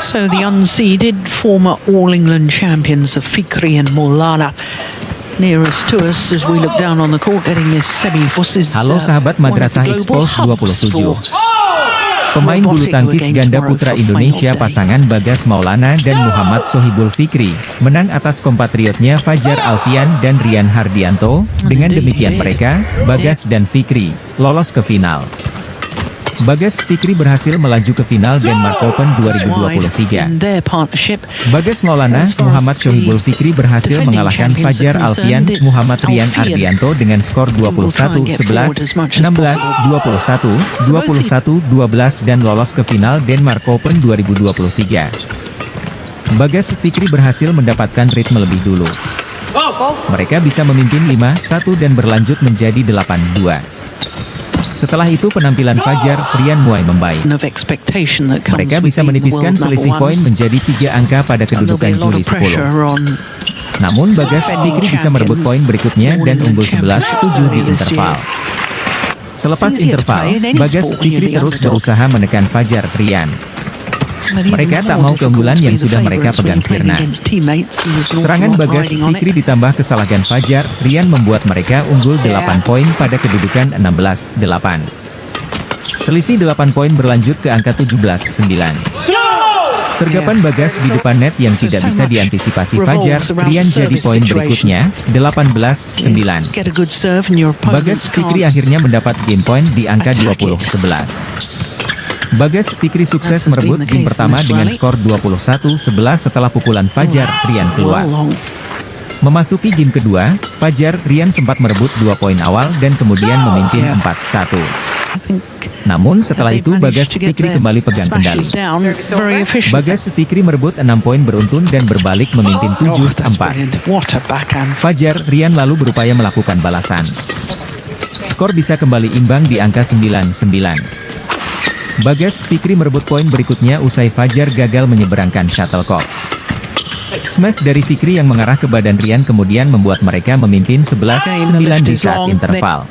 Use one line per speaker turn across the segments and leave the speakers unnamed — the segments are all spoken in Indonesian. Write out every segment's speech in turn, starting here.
So the unseeded former All England champions of Fikri and Maulana nearest to us as we look down on the court getting this semi-finals.
Halo sahabat Madrasah Expose 27. Pemain bulu tangkis ganda putra Indonesia pasangan Bagas Maulana dan Muhammad Sohibul Fikri menang atas kompatriotnya Fajar Alfian dan Rian Hardianto. Dengan demikian mereka, Bagas dan Fikri, lolos ke final. Bagas Fikri berhasil melaju ke final Denmark Open 2023. Bagas Maulana, Muhammad Sohibul Fikri berhasil mengalahkan Fajar Alfian, Muhammad Rian Hardianto dengan skor 21-11, 16-21, 21-12 dan lolos ke final Denmark Open 2023. Bagas Fikri berhasil mendapatkan ritme lebih dulu. Mereka bisa memimpin 5-1 dan berlanjut menjadi 8-2. Setelah itu penampilan Fajar Rian mulai membaik. Mereka bisa menipiskan selisih poin menjadi 3 angka pada kedudukan juri 10. Namun Bagas Fikri bisa merebut poin berikutnya dan unggul 11-7 di interval. Selepas interval, Bagas Fikri terus berusaha menekan Fajar Rian. Mereka tak mau keunggulan yang sudah mereka pegang sirna. Serangan Bagas Fikri ditambah kesalahan Fajar Rian membuat mereka unggul 8 poin pada kedudukan 16-8. Selisih 8 poin berlanjut ke angka 17-9. Sergapan Bagas di depan net yang tidak bisa diantisipasi Fajar Rian jadi poin berikutnya, 18-9. Bagas Fikri akhirnya mendapat game point di angka 20-11. Bagas Fikri sukses merebut game pertama dengan skor 21-11 setelah pukulan Fajar Rian keluar. Memasuki game kedua, Fajar Rian sempat merebut 2 poin awal dan kemudian memimpin 4-1. Namun setelah itu Bagas Fikri kembali pegang kendali. Bagas Fikri merebut 6 poin beruntun dan berbalik memimpin 7-4. Fajar Rian lalu berupaya melakukan balasan. Skor bisa kembali imbang di angka 9-9. Bagas Fikri merebut poin berikutnya usai Fajar gagal menyeberangkan shuttlecock. Smash dari Fikri yang mengarah ke badan Rian kemudian membuat mereka memimpin 11-9 di saat interval.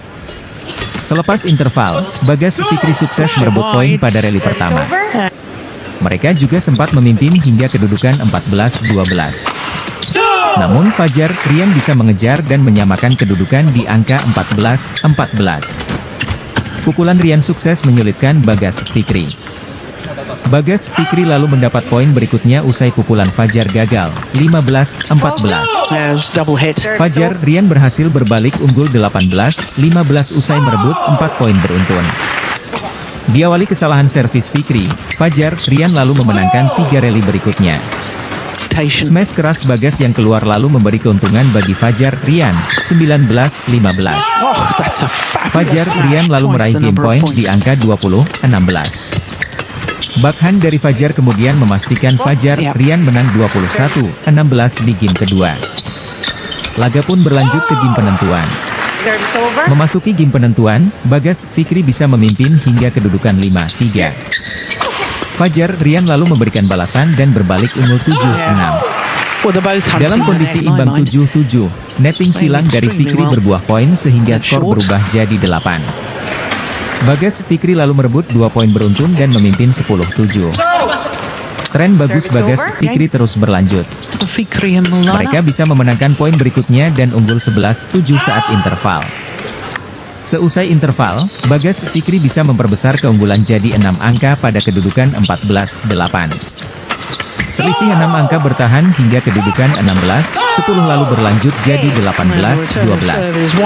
Selepas interval, Bagas Fikri sukses merebut poin pada rally pertama. Mereka juga sempat memimpin hingga kedudukan 14-12. Namun Fajar Rian bisa mengejar dan menyamakan kedudukan di angka 14-14. Pukulan Rian sukses menyulitkan Bagas Fikri. Bagas Fikri lalu mendapat poin berikutnya usai pukulan Fajar gagal, 15-14. Fajar Rian berhasil berbalik unggul 18-15 usai merebut 4 poin beruntun. Diawali kesalahan servis Fikri, Fajar Rian lalu memenangkan 3 rally berikutnya. Smash keras Bagas yang keluar lalu memberi keuntungan bagi Fajar Rian, 19-15. Fajar Rian lalu meraih game point di angka 20-16. Backhand dari Fajar kemudian memastikan Fajar Rian menang 21-16 di game kedua. Laga pun berlanjut ke game penentuan. Memasuki game penentuan, Bagas Fikri bisa memimpin hingga kedudukan 5-3. Fajar Rian lalu memberikan balasan dan berbalik unggul 7-6. Dalam kondisi imbang 7-7, netting silang dari Fikri berbuah poin sehingga skor berubah jadi 8. Bagas Fikri lalu merebut 2 poin beruntun dan memimpin 10-7. Tren bagus Bagas Fikri terus berlanjut. Mereka bisa memenangkan poin berikutnya dan unggul 11-7 saat interval. Seusai interval, Bagas Fikri bisa memperbesar keunggulan jadi 6 angka pada kedudukan 14-8. Selisih 6 angka bertahan hingga kedudukan 16-10 lalu berlanjut jadi 18-12.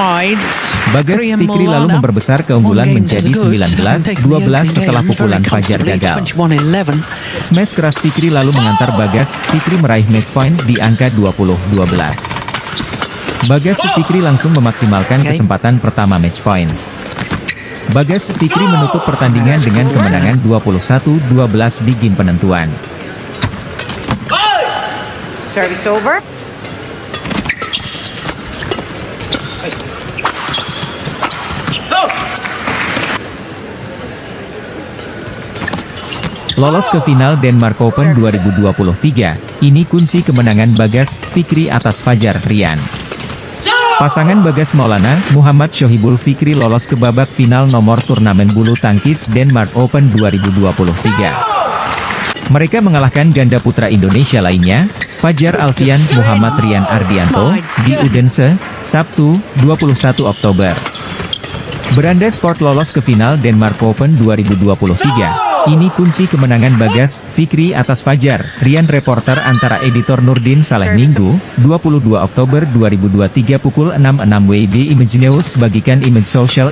Bagas Fikri lalu memperbesar keunggulan menjadi 19-12 setelah pukulan Fajar gagal. Smash keras Fikri lalu mengantar Bagas Fikri meraih match point di angka 20-12. Bagas Fikri langsung memaksimalkan kesempatan pertama match point. Bagas Fikri menutup pertandingan dengan kemenangan 21-12 di game penentuan.
Service over.
Lolos ke final Denmark Open 2023, ini kunci kemenangan Bagas Fikri atas Fajar Rian. Pasangan Bagas Maulana, Muhammad Sohibul Fikri lolos ke babak final nomor turnamen bulu tangkis Denmark Open 2023. Mereka mengalahkan ganda putra Indonesia lainnya, Fajar Alfian Muhammad Rian Ardianto, di Odense, Sabtu, 21 Oktober. Beranda Sport lolos ke final Denmark Open 2023. Ini kunci kemenangan Bagas Fikri atas Fajar Rian. Reporter antara editor Nurdin Saleh Minggu, 22 Oktober 2023 pukul 6.06 WIB. Image News bagikan image social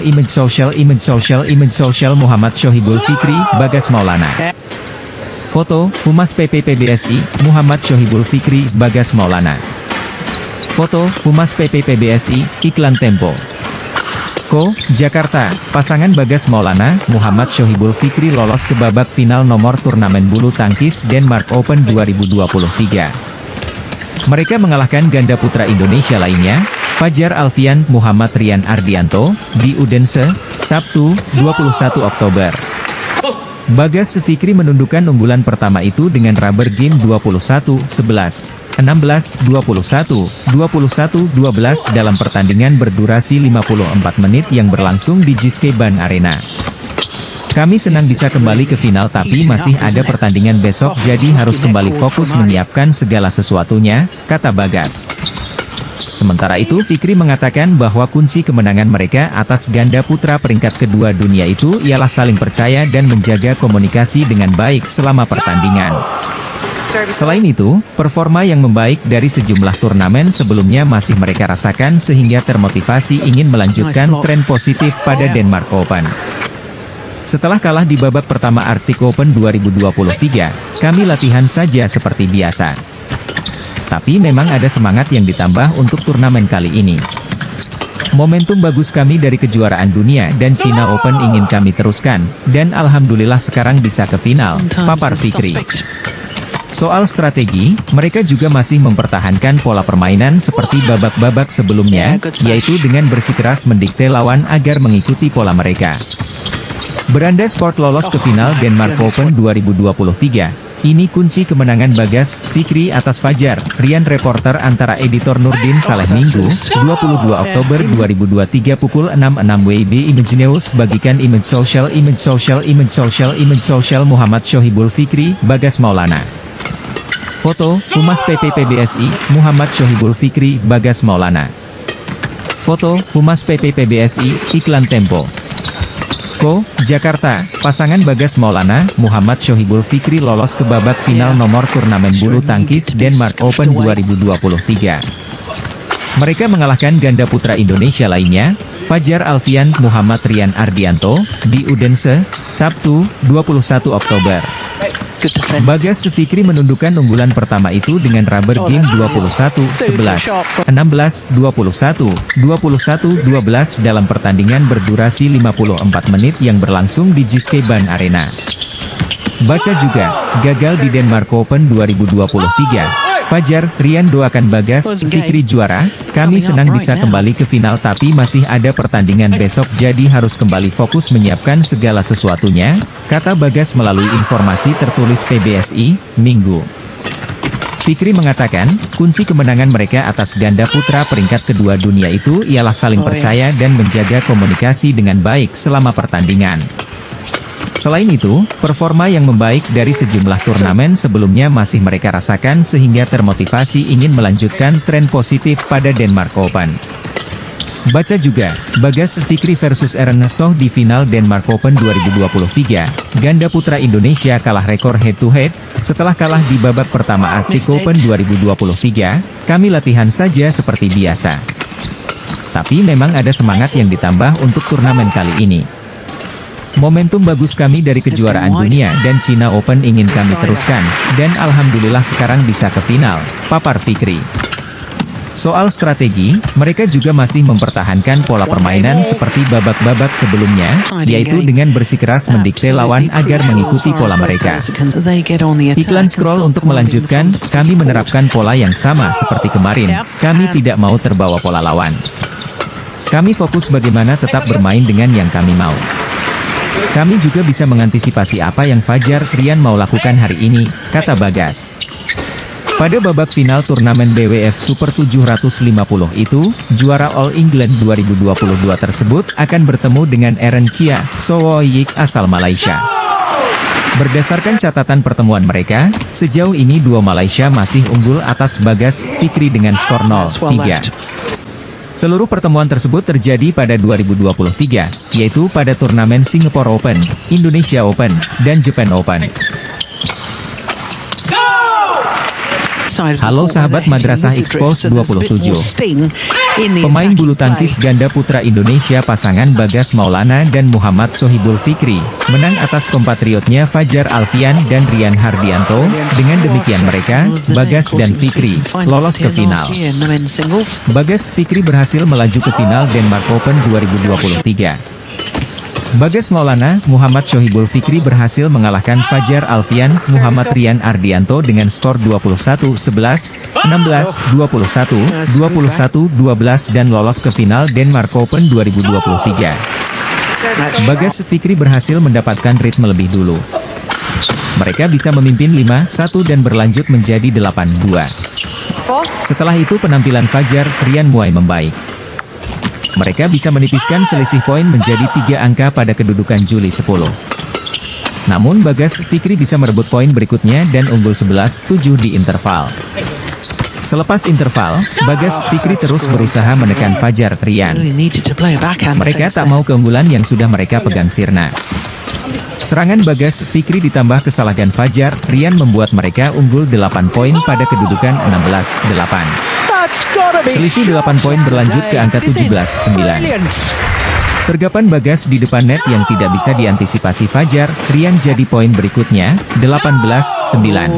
Muhammad Shohibul Fikri, Bagas Maulana. Foto, Humas PP PBSI, Muhammad Shohibul Fikri, Bagas Maulana. Foto, Humas PP PBSI, Iklan Tempo. Jakarta, pasangan Bagas Maulana, Muhammad Shohibul Fikri lolos ke babak final nomor turnamen bulu tangkis Denmark Open 2023. Mereka mengalahkan ganda putra Indonesia lainnya, Fajar Alfian Muhammad Rian Ardianto, di Odense, Sabtu, 21 Oktober. Bagas Fikri menundukkan unggulan pertama itu dengan rubber game 21-11, 16-21, 21-12 dalam pertandingan berdurasi 54 menit yang berlangsung di Giske Ban Arena. Kami senang bisa kembali ke final tapi masih ada pertandingan besok jadi harus kembali fokus menyiapkan segala sesuatunya, kata Bagas. Sementara itu Fikri mengatakan bahwa kunci kemenangan mereka atas ganda putra peringkat kedua dunia itu ialah saling percaya dan menjaga komunikasi dengan baik selama pertandingan. Selain itu, performa yang membaik dari sejumlah turnamen sebelumnya masih mereka rasakan sehingga termotivasi ingin melanjutkan tren positif pada Denmark Open. Setelah kalah di babak pertama Arctic Open 2023, kami latihan saja seperti biasa. Tapi memang ada semangat yang ditambah untuk turnamen kali ini. Momentum bagus kami dari kejuaraan dunia dan China Open ingin kami teruskan, dan alhamdulillah sekarang bisa ke final, papar Fikri. Soal strategi, mereka juga masih mempertahankan pola permainan seperti babak-babak sebelumnya, yaitu dengan bersikeras mendikte lawan agar mengikuti pola mereka. Beranda Sport lolos ke final Denmark Open 2023. Ini kunci kemenangan Bagas Fikri atas Fajar Rian. Reporter antara editor Nurdin Saleh Minggu, 22 Oktober 2023 pukul 6.06 WIB. Image News bagikan image social Muhammad Shohibul Fikri, Bagas Maulana. Foto, Humas PP PBSI, Muhammad Shohibul Fikri, Bagas Maulana. Foto, Humas PP PBSI, Iklan Tempo. Jakarta, pasangan Bagas Maulana, Muhammad Shohibul Fikri lolos ke babak final nomor turnamen bulu tangkis Denmark Open 2023. Mereka mengalahkan ganda putra Indonesia lainnya, Fajar Alfian Muhammad Rian Ardianto, di Odense, Sabtu, 21 Oktober. Bagas Fikri menundukkan unggulan pertama itu dengan rubber game 21-11, 16-21, 21-12 dalam pertandingan berdurasi 54 menit yang berlangsung di Giske Ban Arena. Baca juga, gagal di Denmark Open 2023. Fajar Rian doakan Bagas Fikri juara. Kami senang bisa kembali ke final tapi masih ada pertandingan besok jadi harus kembali fokus menyiapkan segala sesuatunya, kata Bagas melalui informasi tertulis PBSI, Minggu. Fikri mengatakan, kunci kemenangan mereka atas ganda putra peringkat kedua dunia itu ialah saling percaya dan menjaga komunikasi dengan baik selama pertandingan. Selain itu, performa yang membaik dari sejumlah turnamen sebelumnya masih mereka rasakan sehingga termotivasi ingin melanjutkan tren positif pada Denmark Open. Baca juga, Bagas Fikri versus Ernesto di final Denmark Open 2023. Ganda putra Indonesia kalah rekor head-to-head, setelah kalah di babak pertama Arctic Open 2023, kami latihan saja seperti biasa. Tapi memang ada semangat yang ditambah untuk turnamen kali ini. Momentum bagus kami dari kejuaraan dunia dan China Open ingin kami teruskan, dan alhamdulillah sekarang bisa ke final, papar Fikri. Soal strategi, mereka juga masih mempertahankan pola permainan seperti babak-babak sebelumnya, yaitu dengan bersikeras mendikte lawan agar mengikuti pola mereka. Iklan scroll untuk melanjutkan, kami menerapkan pola yang sama seperti kemarin, kami tidak mau terbawa pola lawan. Kami fokus bagaimana tetap bermain dengan yang kami mau. Kami juga bisa mengantisipasi apa yang Fajar Rian mau lakukan hari ini, kata Bagas. Pada babak final turnamen BWF Super 750 itu, juara All England 2022 tersebut akan bertemu dengan Eren Chia Sowoyik asal Malaysia. Berdasarkan catatan pertemuan mereka, sejauh ini dua Malaysia masih unggul atas Bagas Fikri dengan skor 0-3. Seluruh pertemuan tersebut terjadi pada 2023, yaitu pada turnamen Singapore Open, Indonesia Open, dan Japan Open. Halo sahabat Madrasah Expose 27. Pemain bulu tangkis ganda putra Indonesia pasangan Bagas Maulana dan Muhammad Sohibul Fikri menang atas kompatriotnya Fajar Alfian dan Rian Hardianto. Dengan demikian mereka, Bagas dan Fikri, lolos ke final. Bagas Fikri berhasil melaju ke final Denmark Open 2023. Bagas Maulana, Muhammad Sohibul Fikri berhasil mengalahkan Fajar Alfian, Muhammad Rian Ardianto dengan skor 21-11, 16-21, 21-12 dan lolos ke final Denmark Open 2023. Bagas Fikri berhasil mendapatkan ritme lebih dulu. Mereka bisa memimpin 5-1 dan berlanjut menjadi 8-2. Setelah itu penampilan Fajar, Rian mulai membaik. Mereka bisa menipiskan selisih poin menjadi 3 angka pada kedudukan Juli 10. Namun Bagas Fikri bisa merebut poin berikutnya dan unggul 11-7 di interval. Selepas interval, Bagas Fikri terus berusaha menekan Fajar Rian. Mereka tak mau keunggulan yang sudah mereka pegang sirna. Serangan Bagas Fikri ditambah kesalahan Fajar Rian membuat mereka unggul 8 poin pada kedudukan 16-8. Selisih 8 poin berlanjut ke angka 17-9. Sergapan Bagas di depan net yang tidak bisa diantisipasi Fajar Rian jadi poin berikutnya, 18-9.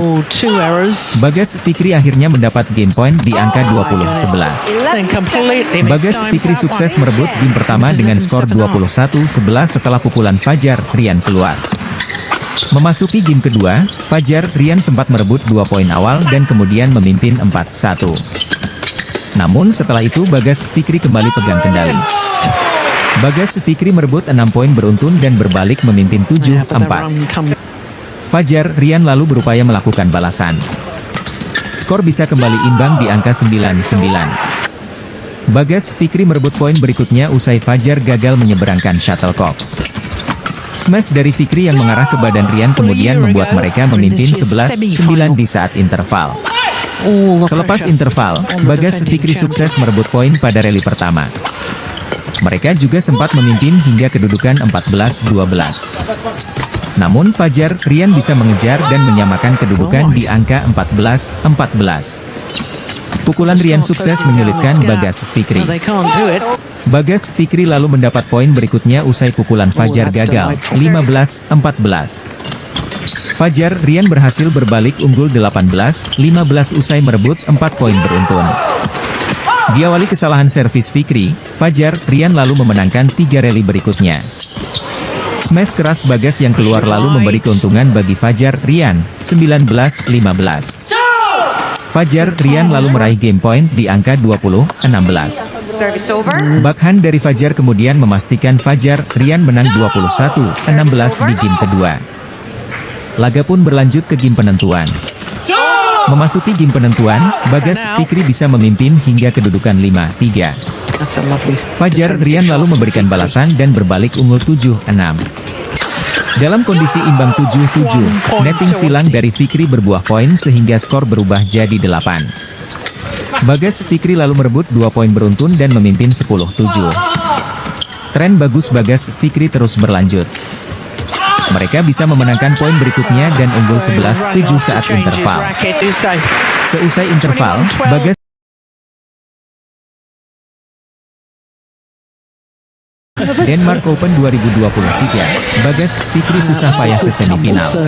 Bagas Fikri akhirnya mendapat game point di angka 20-11. Bagas Fikri sukses merebut game pertama dengan skor 21-11 setelah pukulan Fajar Rian keluar. Memasuki game kedua, Fajar Rian sempat merebut 2 poin awal dan kemudian memimpin 4-1. Namun setelah itu Bagas Fikri kembali pegang kendali. Bagas Fikri merebut 6 poin beruntun dan berbalik memimpin 7-4. Fajar Rian lalu berupaya melakukan balasan. Skor bisa kembali imbang di angka 9-9. Bagas Fikri merebut poin berikutnya usai Fajar gagal menyeberangkan shuttlecock. Smash dari Fikri yang mengarah ke badan Rian kemudian membuat mereka memimpin 11-9 di saat interval. Selepas interval, Bagas Fikri sukses merebut poin pada rally pertama. Mereka juga sempat memimpin hingga kedudukan 14-12. Namun Fajar Rian bisa mengejar dan menyamakan kedudukan di angka 14-14. Pukulan Rian sukses menyulitkan Bagas Fikri. Bagas Fikri lalu mendapat poin berikutnya usai pukulan Fajar gagal, 15-14. Fajar Rian berhasil berbalik unggul 18-15 usai merebut 4 poin beruntun. Diawali kesalahan servis Fikri, Fajar Rian lalu memenangkan 3 rally berikutnya. Smash keras Bagas yang keluar lalu memberi keuntungan bagi Fajar Rian, 19-15. Fajar Rian lalu meraih game point di angka 20-16. Backhand dari Fajar kemudian memastikan Fajar Rian menang 21-16 di game kedua. Laga pun berlanjut ke game penentuan. Memasuki game penentuan, Bagas Fikri bisa memimpin hingga kedudukan 5-3. Fajar Rian lalu memberikan balasan dan berbalik unggul 7-6. Dalam kondisi imbang 7-7, netting silang dari Fikri berbuah poin sehingga skor berubah jadi 8. Bagas Fikri lalu merebut 2 poin beruntun dan memimpin 10-7. Tren bagus Bagas Fikri terus berlanjut. Mereka bisa memenangkan poin berikutnya dan unggul 11-7 saat interval. Seusai interval, Bagas Denmark Open 2023, Bagas Fikri susah payah ke semifinal.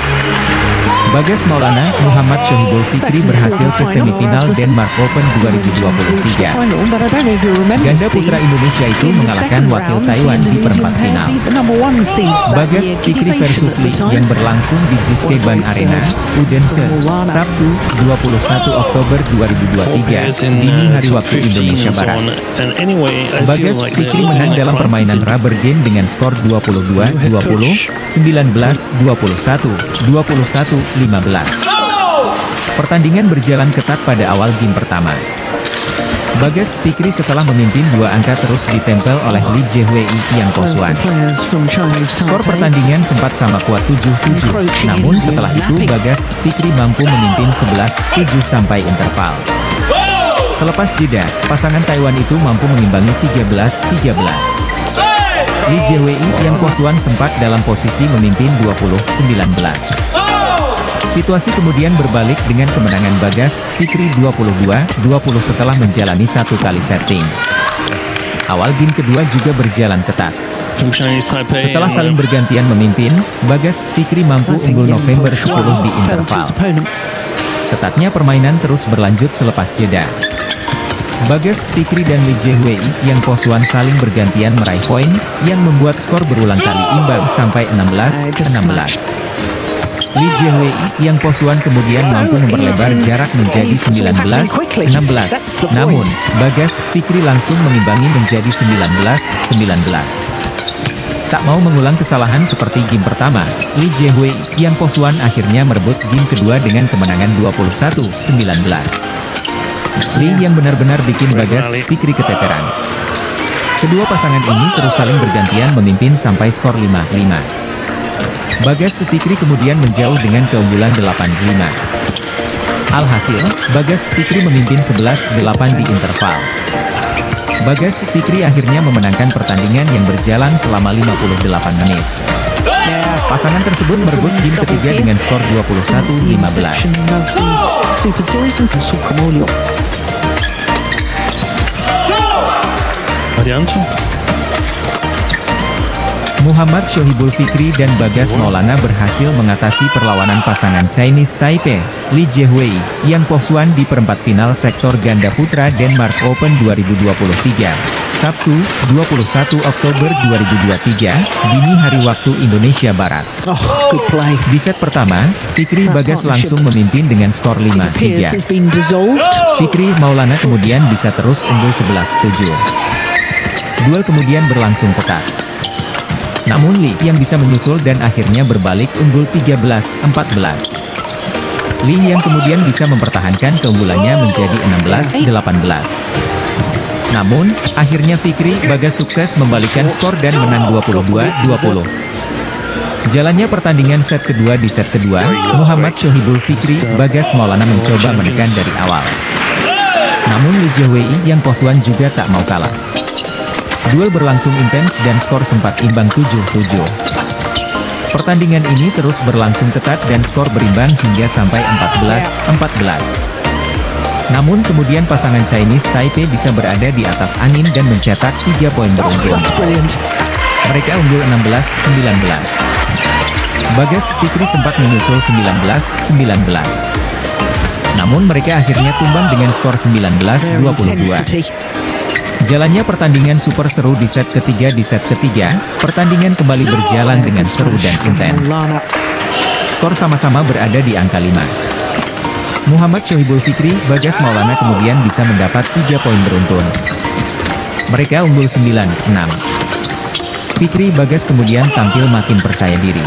Bagas Maulana, Muhammad Sohibul Fikri berhasil ke semifinal Denmark Open 2023. Ganda putra Indonesia itu mengalahkan wakil Taiwan di perempat final. Bagas Fikri versus Lee yang berlangsung di Jiskeban Arena, Odense, Sabtu, 21 Oktober 2023, dini hari waktu Indonesia Barat. Bagas Fikri menang dalam permainan rubber game dengan skor 22-20, 19-21, 21-15. Pertandingan berjalan ketat pada awal game pertama. Bagas Fikri setelah memimpin 2 angka terus ditempel oleh Li Jiewei Yang Kosuan.
Players from Chinese
Skor
Taipei.
pertandingan sempat sama kuat 7-7, namun setelah itu Bagas Fikri mampu memimpin 11-7 sampai interval. Selepas jeda, pasangan Taiwan itu mampu mengimbangi 13-13. Li Jiewei Yang Kosuan sempat dalam posisi memimpin 20-19. Situasi kemudian berbalik dengan kemenangan Bagas Fikri 22-20 setelah menjalani 1 kali setting. Awal game kedua juga berjalan ketat. Setelah saling bergantian memimpin, Bagas Fikri mampu unggul November 10 di interval. Ketatnya permainan terus berlanjut selepas jeda. Bagas Fikri dan Li Jiewei Yang Kosuan saling bergantian meraih poin, yang membuat skor berulang kali imbang sampai 16-16. Li Jiewei Yang Kosuan kemudian mampu memperlebar jarak menjadi 19-16. Namun, Bagas Fikri langsung mengimbangi menjadi 19-19. Tak mau mengulang kesalahan seperti game pertama, Li Jiewei Yang Kosuan akhirnya merebut game kedua dengan kemenangan 21-19. Li yang benar-benar bikin Bagas Fikri keteteran. Kedua pasangan ini terus saling bergantian memimpin sampai skor 5-5. Bagas Fikri kemudian menjauh dengan keunggulan 8-5. Alhasil, Bagas Fikri memimpin 11-8 di interval. Bagas Fikri akhirnya memenangkan pertandingan yang berjalan selama 58 menit. Pasangan tersebut merebut game ketiga dengan skor 21-15.
Super Series and Sukamulyo.
Muhammad Shohibul Fikri dan Bagas Maulana berhasil mengatasi perlawanan pasangan Chinese Taipei, Li Jiewei Yang Kosuan di perempat final sektor ganda putra Denmark Open 2023, Sabtu, 21 Oktober 2023, dini hari waktu Indonesia Barat.
Oh, good play.
Di set pertama, Fikri Bagas langsung memimpin dengan skor 5-3.
Has been dissolved.
Fikri Maulana kemudian bisa terus unggul 11-7. Duel kemudian berlangsung ketat. Namun Li yang bisa menyusul dan akhirnya berbalik unggul 13-14. Li yang kemudian bisa mempertahankan keunggulannya menjadi 16-18. Namun, akhirnya Fikri Bagas sukses membalikkan skor dan menang 22-20. Jalannya pertandingan set kedua. Di set kedua, Muhammad Shohibul Fikri Bagas Maulana mencoba menekan dari awal. Namun Li Jiewei Yang Kosuan juga tak mau kalah. Duel berlangsung intens dan skor sempat imbang 7-7. Pertandingan ini terus berlangsung ketat dan skor berimbang hingga sampai 14-14. Namun kemudian pasangan Chinese Taipei bisa berada di atas angin dan mencetak 3 poin beruntun. Mereka unggul 16-19. Bagas Fikri sempat menyusul 19-19. Namun mereka akhirnya tumbang dengan skor 19-22. Jalannya pertandingan super seru di set ketiga. Di set ketiga, pertandingan kembali berjalan dengan seru dan intens. Skor sama-sama berada di angka 5. Muhammad Shohibul Fikri Bagas Maulana kemudian bisa mendapat 3 poin beruntun. Mereka unggul 9-6. Fikri Bagas kemudian tampil makin percaya diri.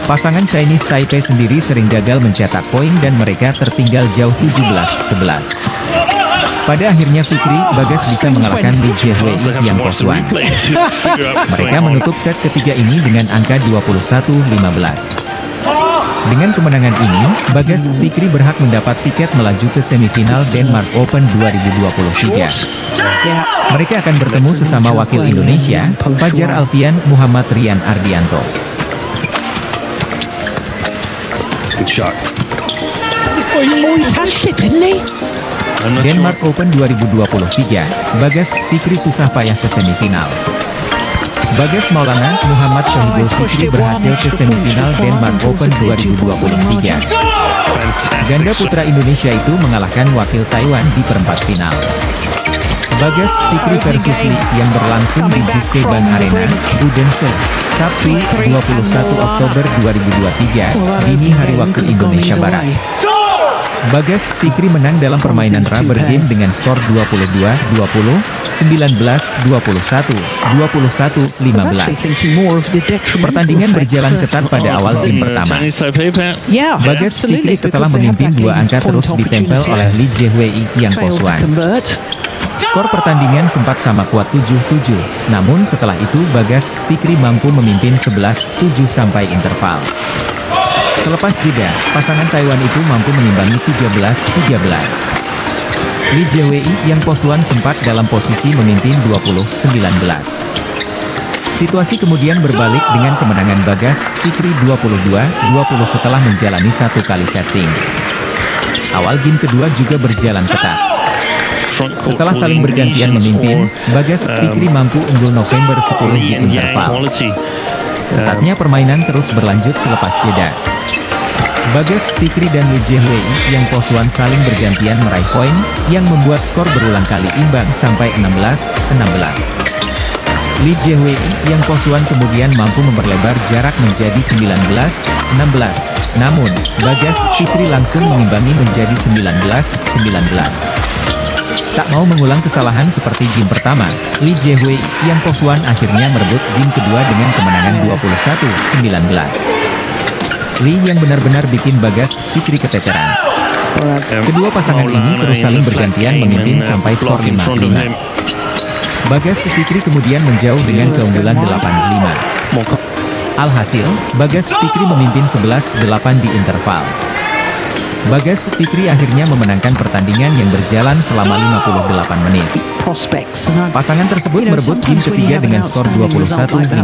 Pasangan Chinese Taipei sendiri sering gagal mencetak poin dan mereka tertinggal jauh 17-11. Pada akhirnya Fikri Bagas bisa mengalahkan Li Jiewei Yang Kosuan. Mereka menutup set ketiga ini dengan angka 21-15. Dengan kemenangan ini, Bagas Fikri berhak mendapat tiket melaju ke semifinal Denmark Open 2023. Mereka akan bertemu sesama wakil Indonesia, Fajar Alfian Muhammad Rian Ardianto.
Good shot.
Oh, he touched it, didn't he?
Denmark Open 2023, Bagas Fikri susah payah ke semifinal. Bagas Maulana Muhammad Shohibul Fikri berhasil ke semifinal Denmark Open 2023. Ganda putra Indonesia itu mengalahkan wakil Taiwan di perempat final. Bagas Fikri versus Li yang berlangsung di Jyske Ban Arena, Odense, Sabtu, 21 Oktober 2023, dini hari waktu Indonesia Barat. Bagas Fikri menang dalam permainan rubber game dengan skor 22-20, 19-21, 21-15. Pertandingan berjalan ketat pada awal game pertama. Bagas Fikri setelah memimpin 2 angka terus ditempel oleh Li Jiewei Yang Kosuan. Skor pertandingan sempat sama kuat 7-7, namun setelah itu Bagas Fikri mampu memimpin 11-7 sampai interval. Selepas jeda, pasangan Taiwan itu mampu menimbangi 13-13. Li Jiewei yang Posuan sempat dalam posisi memimpin 20-19. Situasi kemudian berbalik dengan kemenangan Bagas Fikri 22-20 setelah menjalani satu kali setting. Awal game kedua juga berjalan ketat. Setelah saling bergantian memimpin, Bagas Fikri mampu unggul November 10 di interval. Ketatnya permainan terus berlanjut selepas jeda. Bagas Fikri dan Li Jiewei yang Posuan saling bergantian meraih poin, yang membuat skor berulang kali imbang sampai 16-16. Li Jiewei yang Posuan kemudian mampu memperlebar jarak menjadi 19-16, namun Bagas Fikri langsung mengimbangi menjadi 19-19. Tak mau mengulang kesalahan seperti game pertama, Li Jiewei yang Posuan akhirnya merebut game kedua dengan kemenangan 21-19. Li yang benar-benar bikin Bagas Fikri keteteran. Kedua pasangan ini terus saling bergantian memimpin sampai skor 5-5. Bagas Fikri kemudian menjauh dengan keunggulan 8-5. Alhasil, Bagas Fikri memimpin 11-8 di interval. Bagas Fikri akhirnya memenangkan pertandingan yang berjalan selama 58 menit. Pasangan tersebut merebut game ketiga dengan skor 21-15.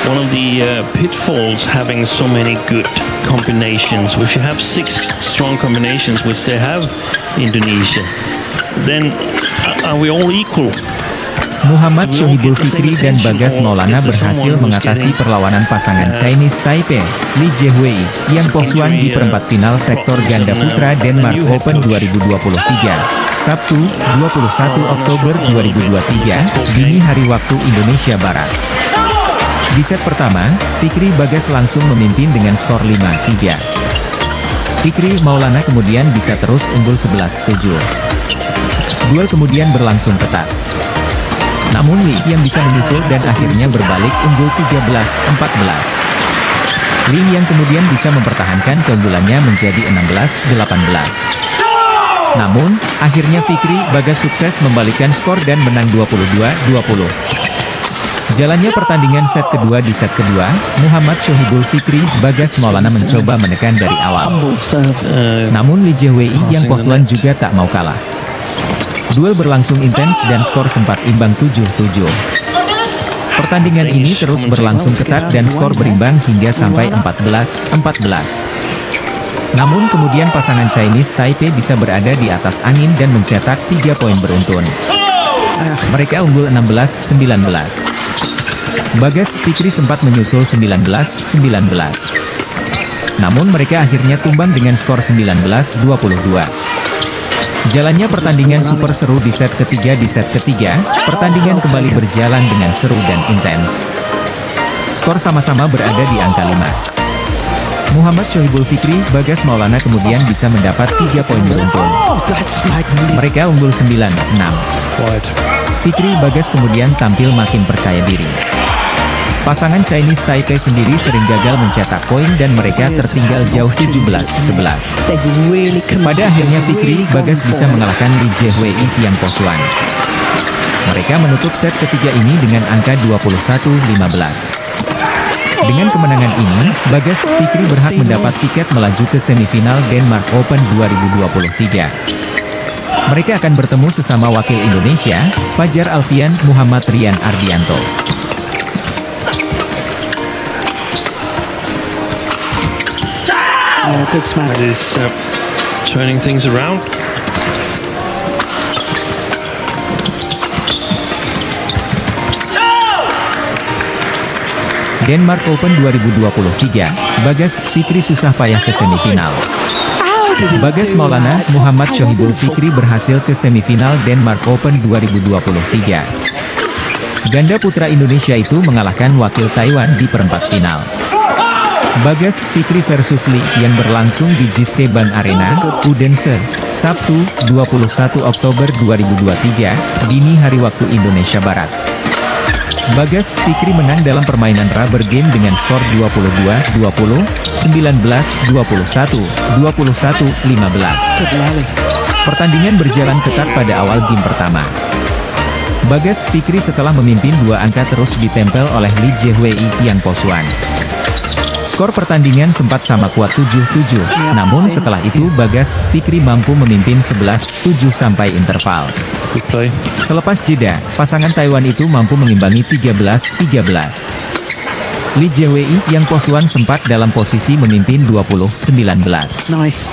One of the pitfalls having so many good combinations. If you have 6 strong combinations, which they have Indonesia, then are we all equal?
Muhammad Shohibul Fikri dan Bagas Maulana berhasil mengatasi perlawanan pasangan Chinese Taipei, Li Jiewei, yang Posuan di perempat final sektor ganda putra Denmark Open 2023, Sabtu, 21 Oktober 2023, dini hari waktu Indonesia Barat. Di set pertama, Fikri Bagas langsung memimpin dengan skor 5-3. Fikri Maulana kemudian bisa terus unggul 11-7. Duel kemudian berlangsung ketat. Namun Li yang bisa menyusul dan akhirnya berbalik unggul 13-14. Li yang kemudian bisa mempertahankan keunggulannya menjadi 16-18. Namun, akhirnya Fikri Bagas sukses membalikkan skor dan menang 22-20. Jalannya pertandingan set kedua. Di set kedua, Muhammad Shohibul Fikri Bagas Maulana mencoba menekan dari awal. Namun Li Jiewei yang Posuan juga tak mau kalah. Duel berlangsung intens dan skor sempat imbang 7-7. Pertandingan ini terus berlangsung ketat dan skor berimbang hingga sampai 14-14. Namun kemudian pasangan Chinese Taipei bisa berada di atas angin dan mencetak 3 poin beruntun. Mereka unggul 16-19. Bagas Fikri sempat menyusul 19-19. Namun mereka akhirnya tumbang dengan skor 19-22. Jalannya pertandingan super seru di set ketiga. Di set ketiga, pertandingan kembali berjalan dengan seru dan intens. Skor sama-sama berada di angka 5. Muhammad Shohibul Fikri Bagas Maulana kemudian bisa mendapat 3 poin beruntun. Mereka unggul 9-6. Fikri Bagas kemudian tampil makin percaya diri. Pasangan Chinese Taipei sendiri sering gagal mencetak poin dan mereka tertinggal jauh 17-11. Pada akhirnya Fikri Bagas bisa mengalahkan Li Jiewei yang Posuan. Mereka menutup set ketiga ini dengan angka 21-15. Dengan kemenangan ini, Bagas Fikri berhak mendapat tiket melaju ke semifinal Denmark Open 2023. Mereka akan bertemu sesama wakil Indonesia, Fajar Alfian Muhammad Rian Ardianto.
Good smash.
That is turning things around.
Denmark Open 2023, Bagas Fikri susah payah ke semifinal. Bagas Maulana Muhammad Shohibul Fikri berhasil ke semifinal Denmark Open 2023. Ganda putra Indonesia itu mengalahkan wakil Taiwan di perempat final. Bagas Fikri versus Li yang berlangsung di Giskeban Arena, Odense, Sabtu, 21 Oktober 2023, dini hari waktu Indonesia Barat. Bagas Fikri menang dalam permainan rubber game dengan skor 22-20, 19-21, 21-15.
Good rally.
Pertandingan berjalan ketat pada awal game pertama. Bagas Fikri setelah memimpin 2 angka terus ditempel oleh Li Jiehui Yang Posuan. Skor pertandingan sempat sama kuat 7-7, namun setelah itu Bagas Fikri mampu memimpin 11-7 sampai interval.
Good play.
Selepas jeda, pasangan Taiwan itu mampu mengimbangi 13-13. Li Jiehui Yang Posuan sempat dalam posisi memimpin 20-19.
Nice.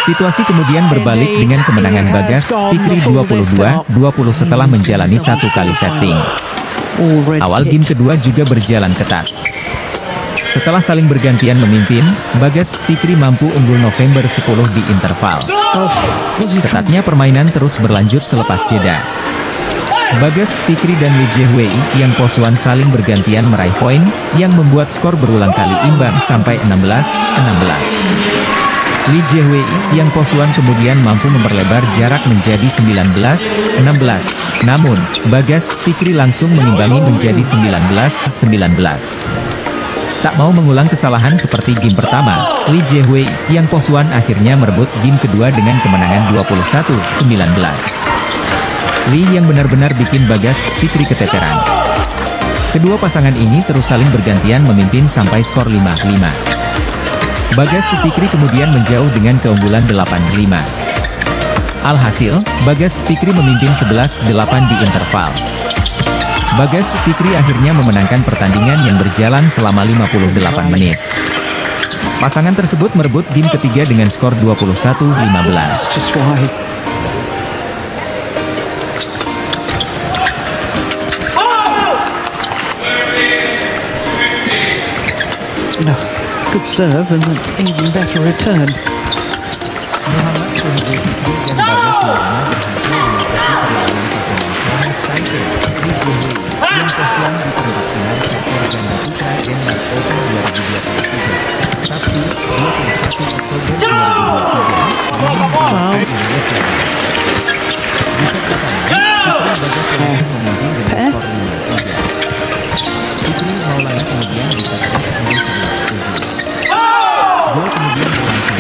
Situasi kemudian berbalik dengan kemenangan Bagas Fikri 22-20 setelah menjalani 1 kali setting.
All red
Awal game
kit.
kedua juga berjalan ketat. Setelah saling bergantian memimpin, Bagas Fikri mampu unggul November 10 di interval.
Oh, was he
Ketatnya permainan terus berlanjut selepas jeda. Bagas Fikri dan Li Jiehui Yang Posuan saling bergantian meraih poin, yang membuat skor berulang kali imbang sampai 16-16. Li Jiehui Yang Posuan kemudian mampu memperlebar jarak menjadi 19-16, namun Bagas Fikri langsung mengimbangi menjadi 19-19. Tak mau mengulang kesalahan seperti game pertama, Li Jiehui Yang Posuan akhirnya merebut game kedua dengan kemenangan 21-19. Li yang benar-benar bikin Bagas Fikri keteteran. Kedua pasangan ini terus saling bergantian memimpin sampai skor 5-5. Bagas Fikri kemudian menjauh dengan keunggulan 8-5. Alhasil, Bagas Fikri memimpin 11-8 di interval. Bagas Fikri akhirnya memenangkan pertandingan yang berjalan selama 58 menit. Pasangan tersebut merebut game ketiga dengan skor 21-15.
just wide? No, good serve and an even better return.
Muhammad Sohibul Fikri dan Bagas Maulana berhasil mengatasi perlawanan pasangan Chinese Taipei, Li Jiehui Yang Posuan di perempat final Sakura Ganda Putra Denmark Open 2023, Sabtu, 21 Oktober 2023, di set pertama, Bagas langsung memimpin dengan skor 5-3. Fikri Maulana kemudian bisa terus unggul 11-7. Gol kemudian berlangsung.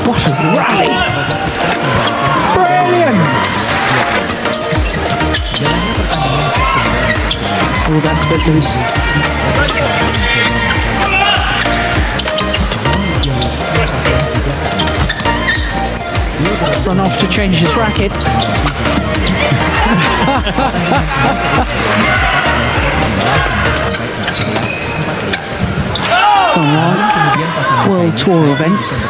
What a rally! Brilliant! Oh, that's a bit loose. Run off to change his racket. World Tour events.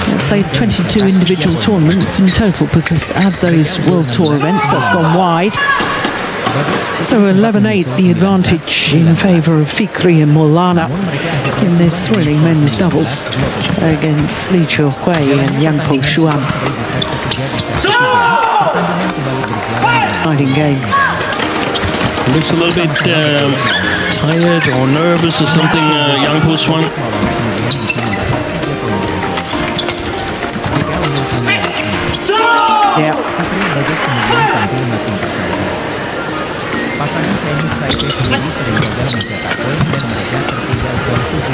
They played 22 individual tournaments in total because at those World Tour events that's gone wide. So 11-8 the advantage in favour of Fikri and Maulana in this thrilling men's doubles against Li Jiehui and Yang Posuan. Exciting game.
Looks a little bit tired or nervous or something, Yang Posuan.
Yeah.
Pasangan Chinese Taipei sendiri sering gagal mencetak poin dan mereka tertinggal jauh 17.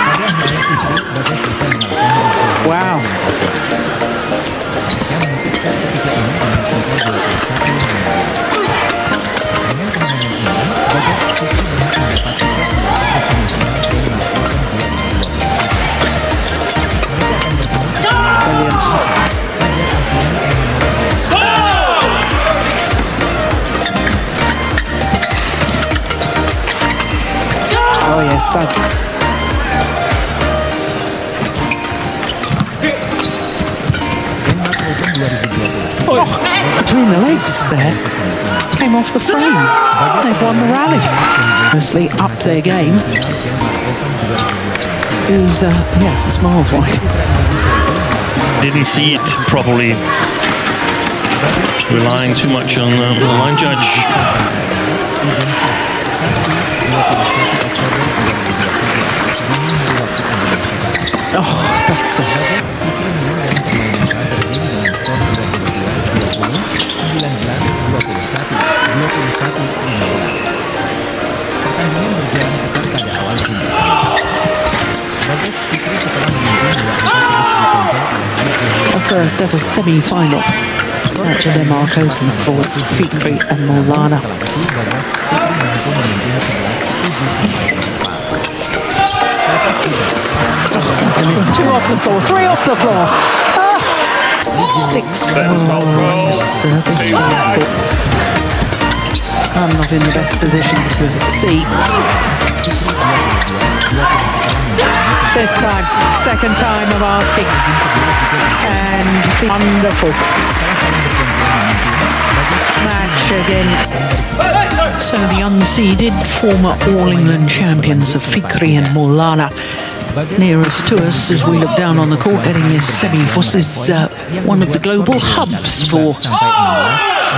Pada akhirnya Fikri Bagas bisa mengalahkan
Wow.
yang menutup set ketiga ini dengan tinggal 21-15. Dengan kemenangan ini, Bagas Fikri berhak mendapat tiket melaju ke semifinal Denmark Open 2023. Mereka akan bertemu
Brilliant. Oh yes, that's
Denmark Open 2023.
between the legs there. Came off the frame. They won the rally. Mostly up their game. It was, it's miles wide.
Didn't see it properly. Relying too much on the line judge.
first ever semi-final at the Denmark Open for Fikri and Maulana.
Setelah itu, Bagas Fikri mampu memimpin 11-7
2 off the floor, 3 off the floor. 6 service. I'm not in the best position to see. This time, second time of asking. And wonderful match against so the unseeded former All England champions of Fikri and Maulana. Nearest to us as we look down on the court getting this semi-fuss is one of the global hubs for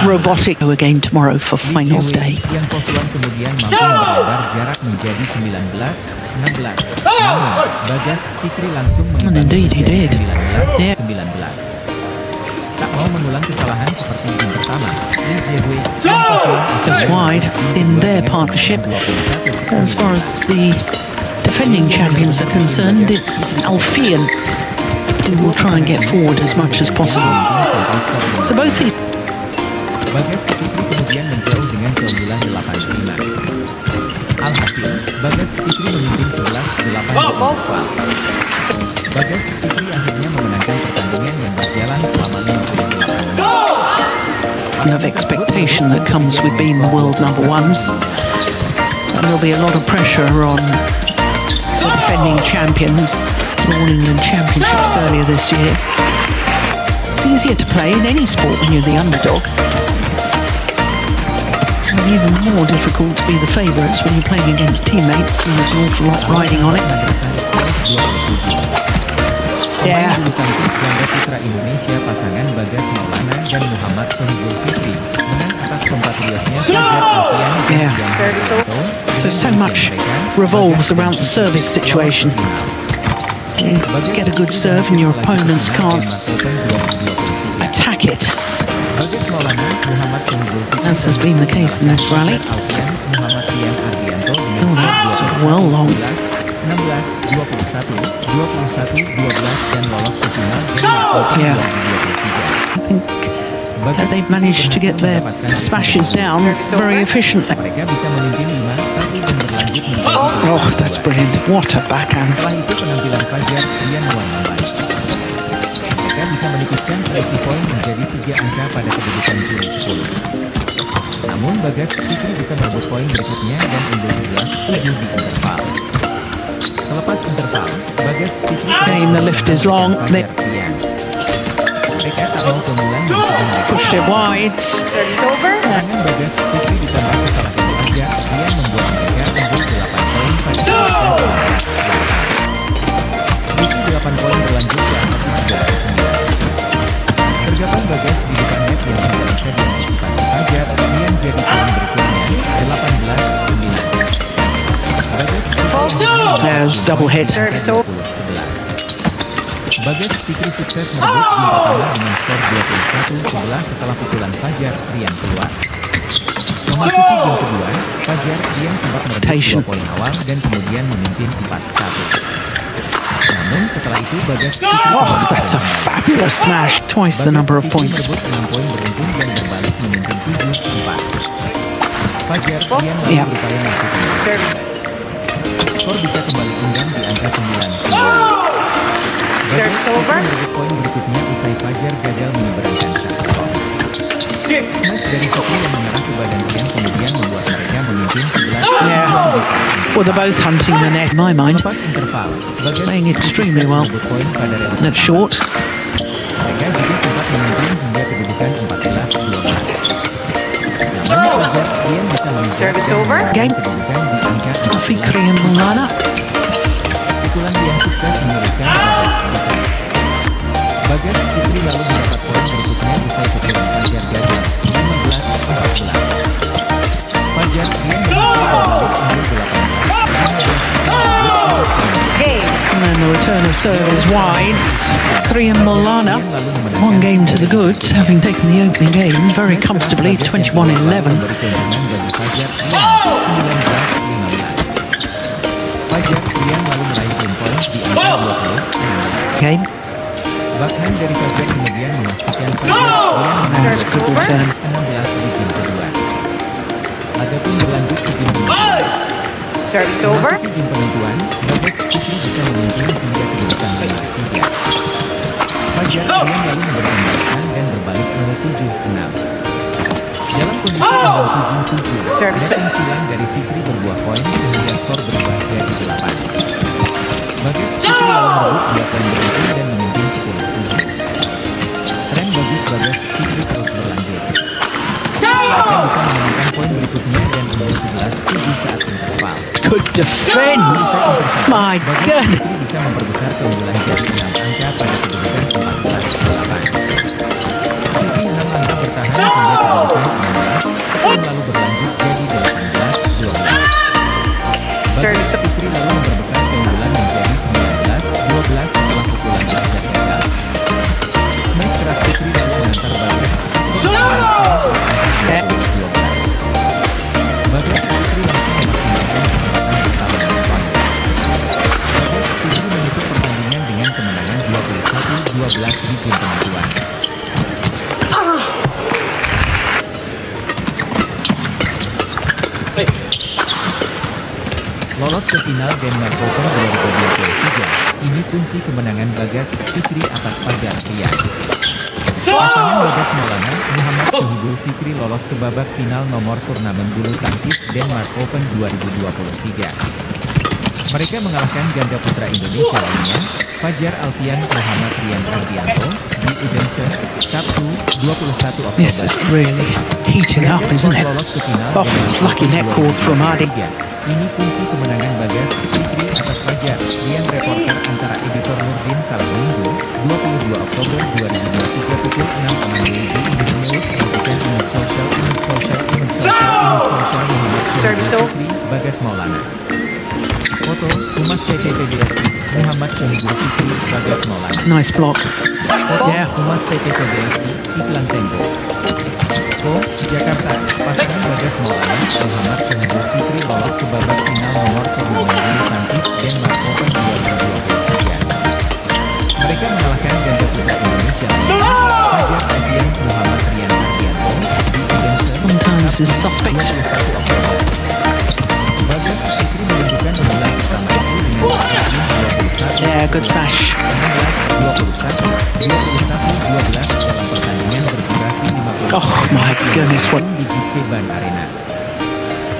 robotic again tomorrow for finals day.
Yang Posuan kemudian mampu memperlebar jarak menjadi 19-16. Namun, Bagas Fikri langsung
And indeed he did.
19-19. Tak mau mengulang kesalahan seperti game pertama, Lee Jae-hui yang Posuan
Just wide in their partnership. As far as the defending champions are concerned, it's Alfian who will try and get forward as much as possible. So both the
Bagas Fikri kemudian menjauh dengan keunggulan 8-5. Alhasil, Bagas Fikri memimpin 11-8. Bagas Fikri akhirnya memenangkan pertandingan yang berjalan selama 58 menit.
of expectation that comes with being the world number ones. And there'll be a lot of pressure on the defending champions, the All England Championships earlier this year. It's easier to play in any sport when you're the underdog. It's even more difficult to be the favourites when you're playing against teammates and there's an awful lot riding on it. Yeah.
Pemain bulu tangkis ganda putra Indonesia pasangan Bagas Maulana dan Muhammad Sohibul Fikri menang atas compatriotnya Fajar Alfian dan
Yeah.
Gianfranco.
So much revolves around the service situation. You get a good serve and your opponents can't attack it,
Bagas Maulana, Muhammad Sohibul Fikri,
as has been the case in this rally.
Alfian, Muhammad Rian Ardianto dengan
Oh, that's
skor 12,
well long.
16, 21, 21, 12 dan lolos ke final Denmark Open
Yeah.
2023.
I think that they've managed to get their smashes down very efficiently.
Mereka bisa memimpin 5-1 dan berlanjut menjadi
Oh, that's brilliant. What a backhand.
Setelah itu penampilan Fajar Rian membaik. Mereka bisa menipiskan selisih poin menjadi 3 angka pada kedudukan juri 10. Namun Bagas Fikri bisa merebut poin berikutnya dan unggul 11-7 di interval. Selepas interval, Bagas Fikri
Again, the lift is long. They
Fajar Rian. Mereka tak mau keunggulan dan sudah mereka
pushed it wide.
Service over.
serangan Bagas Fikri ditambah kesalahan Fajar Rian membuat mereka unggul 8 poin pada kedudukan 12. Selisih 8 poin berlanjut ke angka 17-9. Sergapan Bagas di depan net yang tidak bisa diantisipasi Fajar Rian jadi poin berikutnya 18-9. Bagas
There's double hit.
Service over.
11. Bagas Fikri sukses merebut game pertama dengan skor 21-11 setelah pukulan Fajar Rian keluar. Memasuki game kedua, Fajar Rian sempat merebut 2 poin awal dan kemudian memimpin 4-1. Namun setelah itu Bagas Fikri
Oh, that's a fabulous smash. Twice the number of points.
merebut 6 poin beruntun dan berbalik memimpin 7-4. Fajar Rian lalu
Yep.
berupaya melakukan
Service.
skor bisa kembali imbang di angka 9-9.
Service over.
Merebut poin berikutnya usai Fajar gagal menyeberangkan satu poin. Smash dari Fikri yang mengarah ke badan Rian kemudian membuat mereka memimpin 11-9
Yeah.
di saat ini.
Well, they're both hunting the net, in my mind.
Selepas interval, Bagas
Playing
Fikri
extremely
sukses
well.
merebut poin pada rebut.
Net short.
Mereka juga sempat memimpin hingga kedudukan 14-12. Namun Fajar Rian bisa mengejar
Service
dan
over.
menambah
Game.
kedudukan di angka
Fikri and Maulana.
pukulan yang sukses menyulitkan Bagas Fikri. Bagas Fikri lalu mendapat poin berikutnya usai pukulan Fajar gagal 15-14. Fajar Rian berhasil berbalik unggul 18-15.
Game.
And then the return of serve is wide. Fikri and Maulana. One game to the goods, having taken the opening game very comfortably, 21-11.
Memberi keuntungan bagi Fajar Rian 19-15. Fajar Rian lalu meraih game poin di angka 20-16.
Game.
Backhand dari Fajar kemudian memastikan Fajar
That's a good return.
16 di game kedua. Laga pun berlanjut ke game kedua.
Service over.
Memasuki game penentuan, Bagas Fikri bisa memimpin hingga kedudukan 5-3. Fajar Rian lalu memberikan balasan dan berbalik ke 7-6. Dalam kondisi imbang 7-7,
Service.
netting silang dari Fikri berbuah poin sehingga skor berubah jadi 8. Bagas Fikri lalu merebut 2 poin beruntun dan memimpin 10-7. Tren bagus Bagas Fikri terus berlanjut. Mereka bisa menangkan poin berikutnya dan unggul 11-7 saat interval.
Good defence. My
Bagas
God.
Fikri bisa memperbesar keunggulan jadi 6 angka pada kedudukan 14-8. Selisih 6 angka bertahan hingga kedudukan 16, sebelum lalu berlanjut jadi 18-12.
Service.
Bagas Fikri lalu memperbesar keunggulan menjadi 19-12 setelah pukulan Bagas gagal. Smash keras Fikri lalu mengantar Bagas ke
Yeah.
12. Bagas Fikri langsung memaksimalkan kesempatan pertama dan poin. Bagas Fikri menutup pertandingan dengan kemenangan 21-12 di game penentuan. Lolos ke final Denmark Open 2023, ini kunci kemenangan Bagas Fikri atas Fajar Rian. Pasangan Bagas Maulana, Muhammad Syahibul Fikri lolos ke babak final nomor turnamen bulu tangkis Denmark Open 2023. Mereka mengalahkan ganda putra Indonesia lainnya, Fajar Alfian Muhammad Rian Ardianto, di Odense, Sabtu, 21 Oktober.
This is really heating up,
Mereka
isn't
semua
it?
lolos ke final
Oh,
Denmark
lucky
Open
net cord from Adi.
2023. Ini kunci kemenangan Bagas Fikri atas Fajar Rian. Reporter antara editor Nurdin Salaminggu, 22 Oktober 2023 pukul 6 di Indonews. Melakukan image social Muhammad
Service.
Fikri, Bagas Maulana. Foto, Humas PT PBSI, Muhammad Syahibul Fikri, Bagas Maulana.
Nice block.
Foto,
Yeah.
Humas PT PBSI, Iklan Tempo. Jakarta, pasangan Bagas Maulana, Muhammad Syahibul Fikri lolos ke babak final nomor turnamen bulu tangkis Denmark Open 2023. Mereka mengalahkan ganda putra Indonesia lainnya, Fajar Alfian Muhammad Rian Ardianto, di Odense,
Sometimes it's suspect.
21 Oktober. Bagas Fikri menunjukkan unggulan pertama itu dengan skor 21.
Yeah, good smash.
16-21, 21-12 dalam pertandingan berdurasi 50.
Oh my goodness, what?
Di Giske Ban Arena.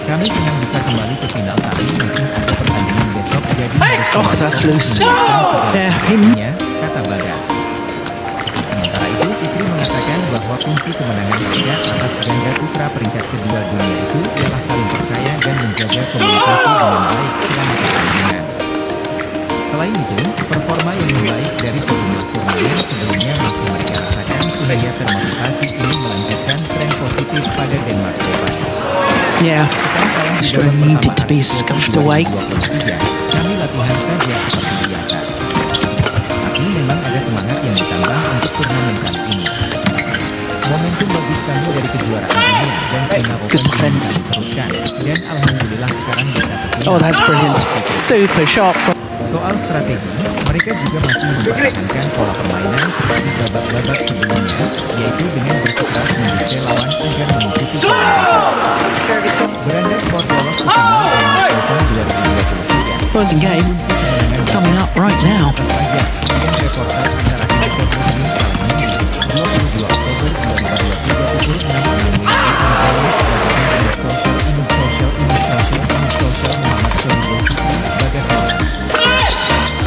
Kami senang bisa kembali ke final tapi masih ada pertandingan besok jadi harus
Oh, that's loose.
menyiapkan segala
Yeah,
sesuatunya, kata Bagas. Sementara itu Fikri mengatakan bahwa kunci kemenangan mereka atas ganda putra peringkat kedua dunia itu ialah saling percaya dan menjaga komunikasi dengan baik selama pertandingan. Selain itu, performa yang membaik dari sejumlah turnamen sebelumnya masih mereka rasakan sehingga termotivasi ini melanjutkan tren positif pada Denmark Open.
Yeah.
Setelah kalah di
Australia
babak
needed
pertama
to be
AFC
scuffed
Open
away.
2023, kami latihan saja seperti biasa. Tapi memang ada semangat yang ditambah untuk turnamen kali ini. Momentum bagus kami dari kejuaraan dunia dan final Open
Good
ini
defense.
kami teruskan. Dan alhamdulillah sekarang bisa ke final.
Oh, that's brilliant. Super sharp.
Soal strategi, mereka juga masih mempertahankan pola permainan seperti babak-babak sebelumnya, yaitu dengan bersikeras mendikte lawan agar mengikuti pola mereka.
Service.
Beranda Sport lolos ke final Denmark Open 2023.
Closing game
Kunci kemenangan
coming up right now.
atas Fajar Rian. Reporter antara editor Nurdin Salaminggu, 22 Oktober 2023 pukul 6 Muhammad Syahibul Fikri, Bagas Maulana.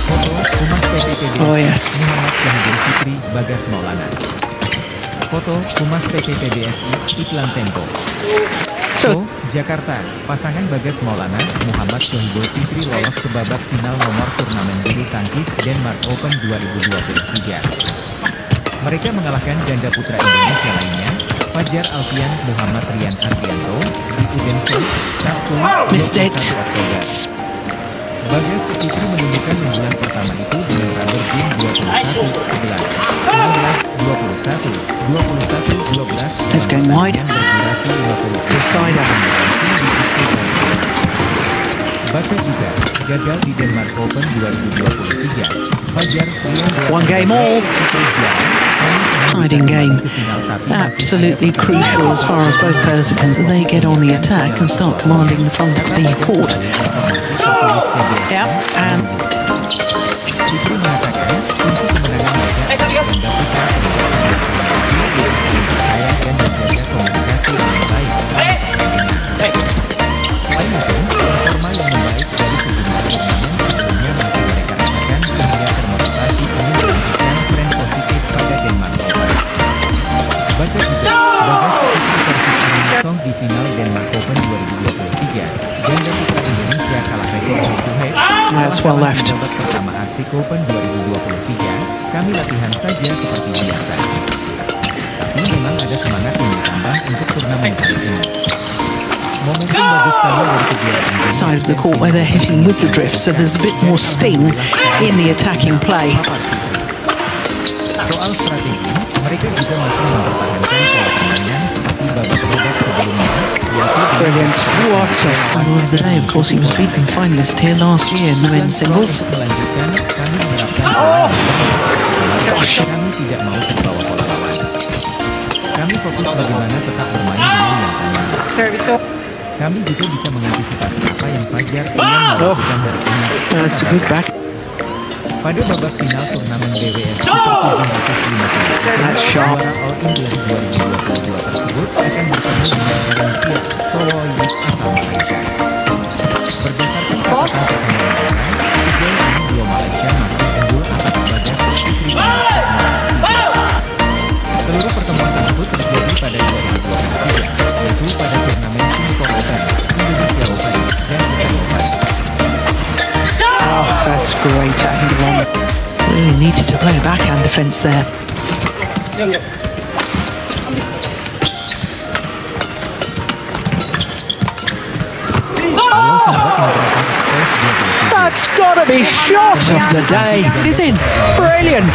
Foto, Humas PT PBSI,
Oh, yes.
Muhammad Syahibul Fikri, Bagas Maulana. Foto, Humas PT PBSI, Iklan Tempo.
So,
Jakarta, pasangan Bagas Maulana, Muhammad Syahibul Fikri lolos ke babak final nomor turnamen bulu tangkis Denmark Open 2023. Mereka mengalahkan ganda putra Indonesia lainnya, Fajar Alfian Muhammad Rian Ardianto, di Odense, Sabtu,
missed
21
it.
Oktober. Bagas Fikri menunjukkan unggulan pertama itu dengan rubber game 21-11, 16-21, 21-12
Let's go wide.
berdurasi 50.
Decider.
Baca juga, gagal di Denmark Open 2023. Fajar Rian
One game all. Hiding game. Absolutely crucial as far as both players are concerned. They get on the attack and start commanding the front of the court. Yep, and
Fitri mengatakan kunci kemenangan mereka saya dan menjaga komunikasi yang baik selama pertandingan. Selain itu, performa yang membaik dari sejumlah turnamen sebelumnya masih mereka rasakan sehingga termotivasi ingin melanjutkan tren positif pada Denmark Open. Baca juga, Bagas Fitri versus Irina Song di final Denmark Open 2023. Ganda putra Indonesia kalah rekor head-to-head.
That's well left.
Babak pertama Arctic Open 2023, kami latihan saja seperti biasa. Tapi memang ada semangat yang ditambah untuk turnamen kali ini. Momentum bagus sekali dari kejuaraan
side of the court where they're hitting with the drift, so there's a bit more sting in the attacking play.
Soal strategi, mereka juga masih mempertahankan pola permainan seperti babak-babak sebelumnya.
Brilliant. What a summer of the day. Of course, he was beaten finalist here last year in the men's singles.
Melanjutkan, kami menerapkan kami tidak mau terbawa pola lawan. Kami fokus bagaimana tetap bermain dengan yang tenang.
Service over.
Kami juga bisa mengantisipasi apa yang Fajar Rian lakukan dari ini.
That's a good back.
Pada babak final turnamen BWF Super 750,
That's sharp.
juara All England 2022 tersebut akan bertemu dengan Valencia Solo League asal Malaysia. Berdasarkan catatan pertandingan, sejauh ini dua Malaysia masih unggul atas Bagas Fitri dan seluruh pertemuan tersebut terjadi pada 2023, yaitu pada turnamen Singapore Open, Indonesia Open, dan Japan Open.
Oh, that's great angle on. Really needed to play a backhand defence there.
Halo sahabat Madrasah Express 27.
That's got to be shot of the day. It is in. Brilliant.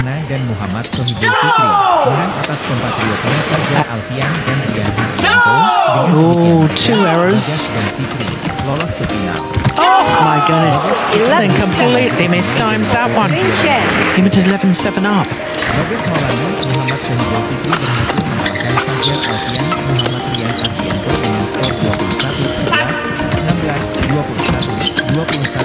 Nana dan Muhammad Sohibul Fikri menang atas kompatriotnya Fajar Alfian dan Rian Hardianto dengan
Oh,
demikian
two errors.
Bagas dan Fikri lolos ke final.
Oh, my goodness. Then completely mistimes that one. He went 11-7 up.
Bagas Maulana, Muhammad Sohibul Fikri berhasil mengalahkan Fajar Alfian, Muhammad Rian Hardianto dengan skor 21-11, 16-21, 21-12 dan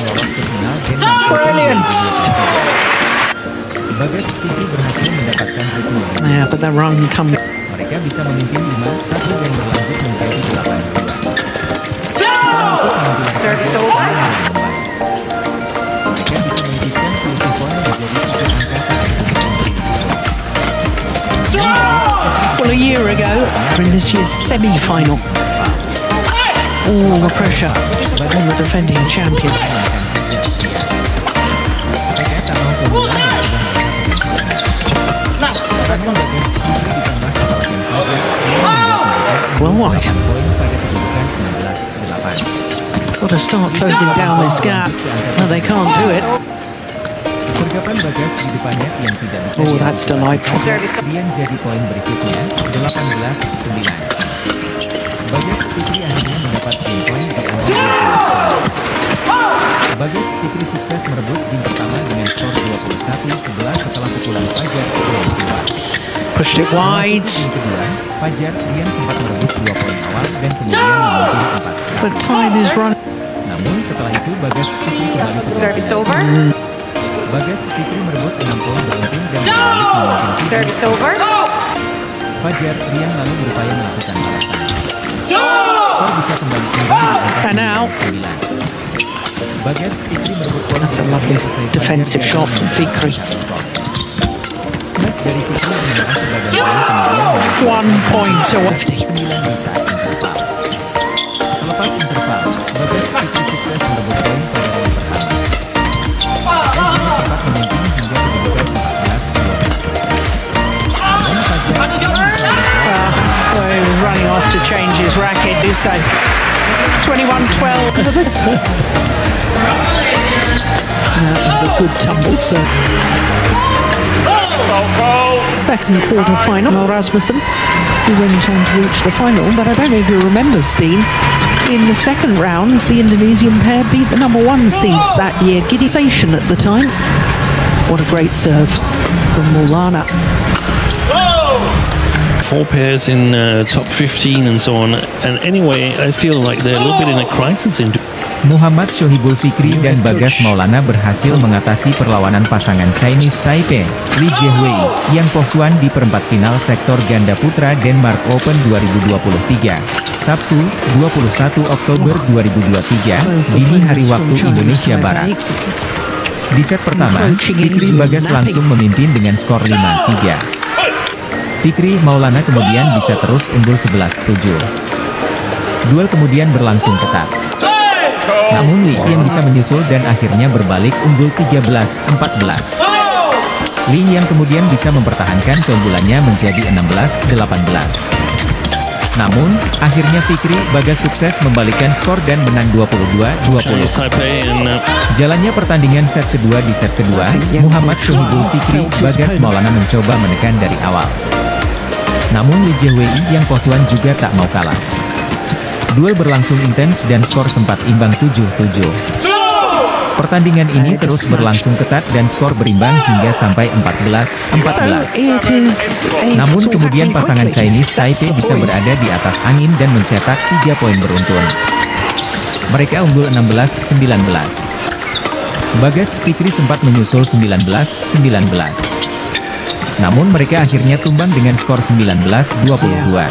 lolos ke final Denmark Open
Brilliant.
2023. Bagas Fikri berhasil mendapatkan ritme yang
Yeah, but that run comes.
mereka bisa memimpin 5-1 dan berlanjut menjadi 8-2. Setelah itu penampilan
Service
Fajar
over.
Alfian yang membaik. Mereka bisa menipiskan selisih poin menjadi 3 angka pada detik kompetisi.
Well, a year ago, in this year's semi-final. All the pressure on the defending champions.
Mereka tak mau keunggulan yang sudah mereka potensikan. Serangan Bagas Fikri ditambah kesalahan Fajar yang membuat mereka
Well,
unggul
right.
8 poin pada kedudukan 16-8.
Got to start closing down this gap. No, they can't do it.
Sergapan Bagas di depannya yang tidak bisa
Oh, that's
diantisipasi.
delightful.
Service.
Rian jadi poin berikutnya 18-9. Bagas Fikri akhirnya mendapat game point di angka 20-11. Bagas Fikri sukses merebut game pertama dengan skor 21-11 setelah pukulan Fajar yang kedua.
Pushed it wide.
Masuk ke game kedua, Fajar Rian sempat merebut 2 poin awal dan kemudian memimpin 4-1.
But time is running.
Namun setelah itu Bagas Fikri kembali ke
Service
bola.
over.
Bagas Fikri merebut 6 poin beruntun dan berbalik memimpin
Service over.
Fajar Rian lalu berupaya melakukan balasan. Skor bisa kembali imbang di angka
And now.
9-9. Bagas Fikri merebut poin
That's a lovely defensive shot from Fikri.
Smash dari Fikri mengarah ke bagian poin
1
kemudian
point away.
9 di saat interval. Selepas interval, Bagas Fikri sukses merebut poin pada round pertama. Dan hanya sempat memimpin hingga kedudukan 14-12. Dan Fajar Rian bisa
Well, he was running off to change his racket, do so. 21-12 for this. That was a good tumble, sir. Second quarter final, Rasmussen, who went on to reach the final, but I don't know if you remember, Steen, In the second round, the Indonesian pair beat the number 1 seeds that year, Giddy Sation at the time. What a great serve from Maulana.
4 pairs in top 15 and so on. And anyway, I feel like they're a little bit in a crisis in
Muhammad Shohibul Fikri dan Bagas Maulana berhasil mengatasi perlawanan pasangan Chinese Taipei, Li Jiehui, Yang Posuan di perempat final sektor ganda putra Denmark Open 2023. Sabtu, 21 Oktober 2023, dini hari waktu Indonesia Barat. Di set pertama, Fikri Bagas langsung memimpin dengan skor 5-3. Fikri Maulana kemudian bisa terus unggul 11-7. Duel kemudian berlangsung ketat. Namun Li yang bisa menyusul dan akhirnya berbalik unggul 13-14. Li yang kemudian bisa mempertahankan keunggulannya menjadi 16-18. Namun, akhirnya Fikri Bagas sukses membalikkan skor dan menang 22-20. Jalannya pertandingan set kedua. Di set kedua, Muhammad Shohibul Fikri Bagas Maulana mencoba menekan dari awal. Namun Li Jiehui Yang Posuan juga tak mau kalah. Duel berlangsung intens dan skor sempat imbang 7-7. Pertandingan ini terus berlangsung ketat dan skor berimbang hingga sampai 14-14. Namun kemudian pasangan Chinese Taipei bisa berada di atas angin dan mencetak 3 poin beruntun. Mereka unggul 16-19. Bagas Fikri sempat menyusul 19-19. Namun mereka akhirnya tumbang dengan skor 19-22.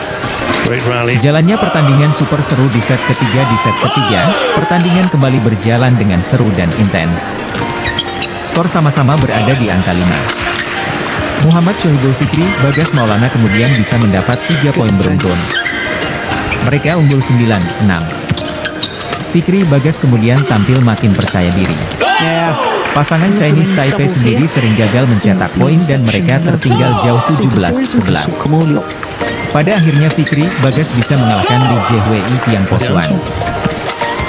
Jalannya pertandingan super seru di set ketiga. Di set ketiga, pertandingan kembali berjalan dengan seru dan intens. Skor sama-sama berada di angka 5. Muhammad Shohibul Fikri Bagas Maulana kemudian bisa mendapat 3 poin beruntun. Mereka unggul 9-6. Fikri Bagas kemudian tampil makin percaya diri. Pasangan Chinese Taipei sendiri sering gagal mencetak poin dan mereka tertinggal jauh 17-11. Pada akhirnya Fikri Bagas bisa mengalahkan Li Jiehui Yang Posuan.